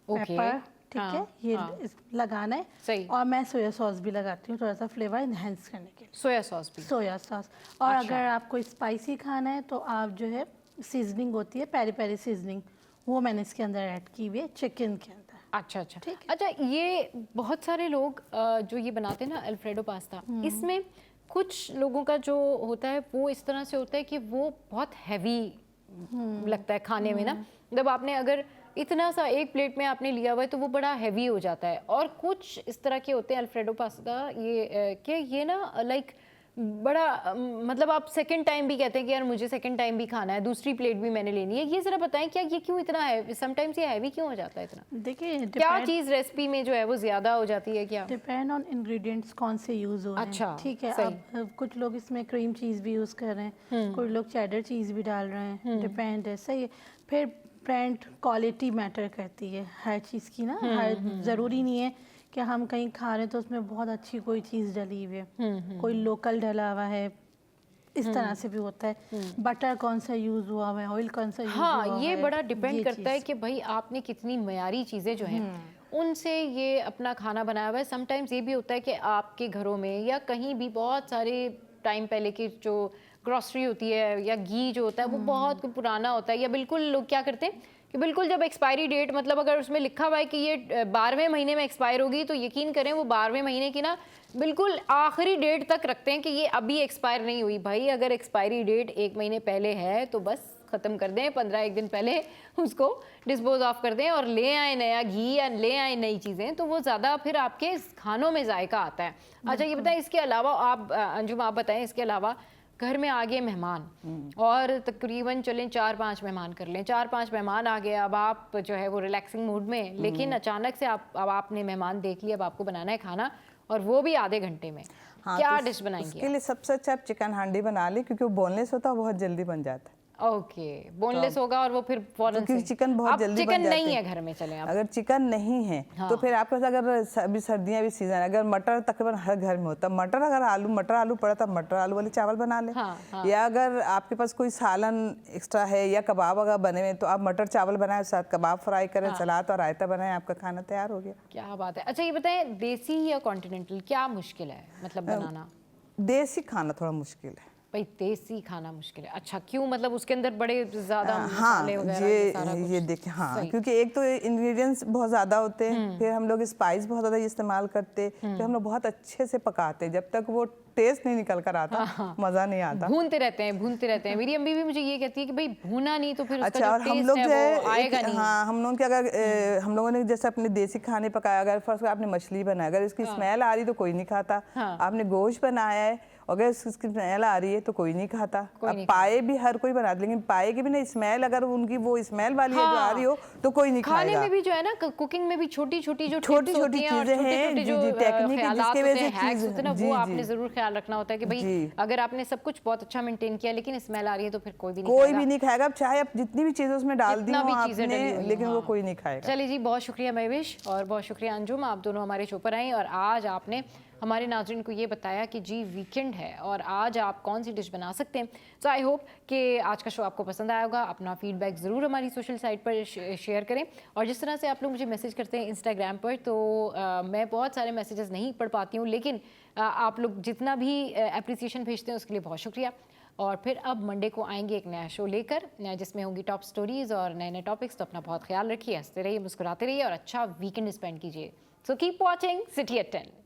पेपर, ठीक है, ये लगाना है। सही। और मैं सोया सॉस भी लगाती हूँ थोड़ा सा फ्लेवर इन्हेंस करने के लिए। सोया सॉस भी? Soya sauce. और अगर आपको स्पाइसी खाना है तो आप जो है सीजनिंग होती है पेरी पेरी सीजनिंग, वो मैंने इसके अंदर ऐड की हुई है चिकन के अंदर। अच्छा अच्छा अच्छा, ये बहुत सारे लोग जो ये बनाते हैं ना अल्फ्रेडो पास्ता, इसमें कुछ लोगों का जो होता है वो इस तरह से होता है कि वो बहुत हैवी लगता है खाने में ना, जब आपने अगर इतना सा एक प्लेट में आपने लिया हुआ है तो वो बड़ा हैवी हो जाता है। और कुछ इस तरह के होते हैं अल्फ्रेडो पास्ता ये कि ये ना लाइक बड़ा मतलब आप सेकंड टाइम भी कहते हैं कि यार मुझे सेकंड टाइम भी खाना है, दूसरी प्लेट भी मैंने लेनी है। ये जरा बताएं क्या ये क्यों इतना है, समटाइम्स ये हैवी क्यों हो जाता है इतना? देखिए क्या चीज़ रेसिपी में जो है वो ज़्यादा हो जाती है क्या? डिपेंड ऑन इंग्रेडिएंट्स कौन से यूज़ हो रहे हैं। अच्छा, ठीक है, अब कुछ लोग इसमें क्रीम चीज़ भी यूज़ कर रहे हैं, कुछ लोग चेडर चीज़ भी डाल रहे हैं, डिपेंड है। सही है, फिर ब्रांड क्वालिटी मैटर करती है हर चीज़ की ना, हर ज़रूरी नहीं है कि हम कहीं खा रहे हैं तो उसमें बहुत अच्छी कोई चीज़ डली हुई है, कोई लोकल डला हुआ है, इस तरह से भी होता है। बटर कौन सा यूज़ हुआ है, ऑयल कौन सा यूज़ हुआ है, हाँ, ये बड़ा डिपेंड करता है कि भाई आपने कितनी मयारी चीज़ें जो हैं उनसे ये अपना खाना बनाया हुआ है। समटाइम्स ये भी होता है कि आपके घरों में या कहीं भी बहुत सारे टाइम पहले की जो ग्रॉसरी होती है या घी जो होता है वो बहुत पुराना होता है, या बिल्कुल लोग क्या करते हैं कि बिल्कुल जब एक्सपायरी डेट, मतलब अगर उसमें लिखा हुआ है कि ये 12वें महीने में एक्सपायर होगी तो यकीन करें वो 12वें महीने की ना बिल्कुल आखिरी डेट तक रखते हैं कि ये अभी एक्सपायर नहीं हुई। भाई अगर एक्सपायरी डेट 1 महीने पहले है तो बस ख़त्म कर दें, 15 दिन पहले उसको डिस्पोज ऑफ कर दें और ले आए नया घी या ले आए नई चीज़ें, तो वो ज़्यादा फिर आपके खानों में जायका आता है। अच्छा ये बताएं, इसके अलावा आप अंजुम आप बताएं, इसके अलावा घर में आ गए मेहमान और तकरीबन चलें 4-5 मेहमान कर लें, 4-5 मेहमान आ गए, अब आप जो है वो रिलैक्सिंग मूड में, लेकिन अचानक से अब आपने मेहमान देख लिया, अब आपको बनाना है खाना और वो भी आधे घंटे में, क्या डिश बनाएंगे? उसके लिए सबसे अच्छा आप चिकन हांडी बना लें, क्योंकि वो बोनलेस होता है, बहुत जल्दी बन जाता है। ओके, बोनलेस होगा और वो फिर फौरन क्योंकि चिकन बहुत जल्दी बन चिकन जाते नहीं हैं। है घर में, चलें आप अगर चिकन नहीं है तो फिर आपके पास अगर अभी सर्दियाँ भी सीजन है, अगर मटर तकरीबन हर घर में होता है, मटर अगर मटर आलू पड़ा था, मटर आलू वाले चावल बना लें। या अगर आपके पास कोई सालन एक्स्ट्रा है या कबाब अगर बने हुए तो आप मटर चावल बनाएं, साथ कबाब फ्राई करें, सलाद और रायता बनाएं, आपका खाना तैयार हो गया। क्या बात है। अच्छा ये बताएं, देसी या कॉन्टिनेंटल क्या मुश्किल है मतलब बनाना? देसी खाना थोड़ा मुश्किल है भाई, देसी खाना मुश्किल है। अच्छा क्यों, मतलब उसके अंदर बड़े ज्यादा हाँ मसाले वगैरह ये देखिए, हाँ क्योंकि एक तो इंग्रेडिएंट्स बहुत ज़्यादा होते हैं, फिर हम लोग स्पाइस बहुत ज़्यादा इस्तेमाल करते, फिर हम लोग बहुत अच्छे से पकाते, जब तक वो टेस्ट नहीं निकल कर आता मज़ा नहीं आता। भूनते रहते हैं। मेरी अम्मी भी मुझे ये कहती है कि भाई भूना नहीं तो फिर उसका अच्छा, और जो हम टेस्ट लोग है जो है वो आएगा नहीं। हाँ, हम लोग के अगर हम लोगों ने जैसे अपने देसी खाने पकाया, अगर फर्स्ट आपने मछली बनाया, अगर इसकी स्मेल आ रही तो कोई नहीं खाता। आपने गोश्त बनाया है, अगर इसकी स्मेल आ रही है तो कोई नहीं खाता। अब पाए भी हर कोई बना, लेकिन पाए की भी ना स्मेल, अगर उनकी वो स्मेल वाली है जो आ रही हो तो कोई नहीं खाएगा। खाने में भी जो है ना, कुकिंग में भी छोटी छोटी चीजें हैं, जो टेक्निक है जिसके वजह से वो आपने जरूर ख्याल रखना होता है कि भाई अगर आपने सब कुछ बहुत अच्छा मेंटेन किया लेकिन स्मेल आ रही है तो फिर कोई भी नहीं खाएगा। चाहे आप जितनी भी चीजें उसमें डाल दी हो आपने, लेकिन वो कोई नहीं खाएगा। चलिए जी, बहुत शुक्रिया महविश और बहुत शुक्रिया अंजुम, आप दोनों हमारे शो पर आए और आज आपने हमारे नाज़रीन को ये बताया कि जी वीकेंड है और आज आप कौन सी डिश बना सकते हैं। सो आई होप कि आज का शो आपको पसंद आया होगा। अपना फीडबैक ज़रूर हमारी सोशल साइट पर शेयर करें और जिस तरह से आप लोग मुझे मैसेज करते हैं इंस्टाग्राम पर, तो मैं बहुत सारे मैसेजेस नहीं पढ़ पाती हूँ, लेकिन आप लोग जितना भी एप्रिसिएशन भेजते हैं उसके लिए बहुत शुक्रिया। और फिर अब मंडे को आएंगे एक नया शो लेकर जिसमें होंगी टॉप स्टोरीज़ और नए नए टॉपिक्स। तो अपना बहुत ख्याल रखिए, हंसते रहिए, मुस्कुराते रहिए और अच्छा वीकेंड स्पेंड कीजिए। So keep watching city at 10।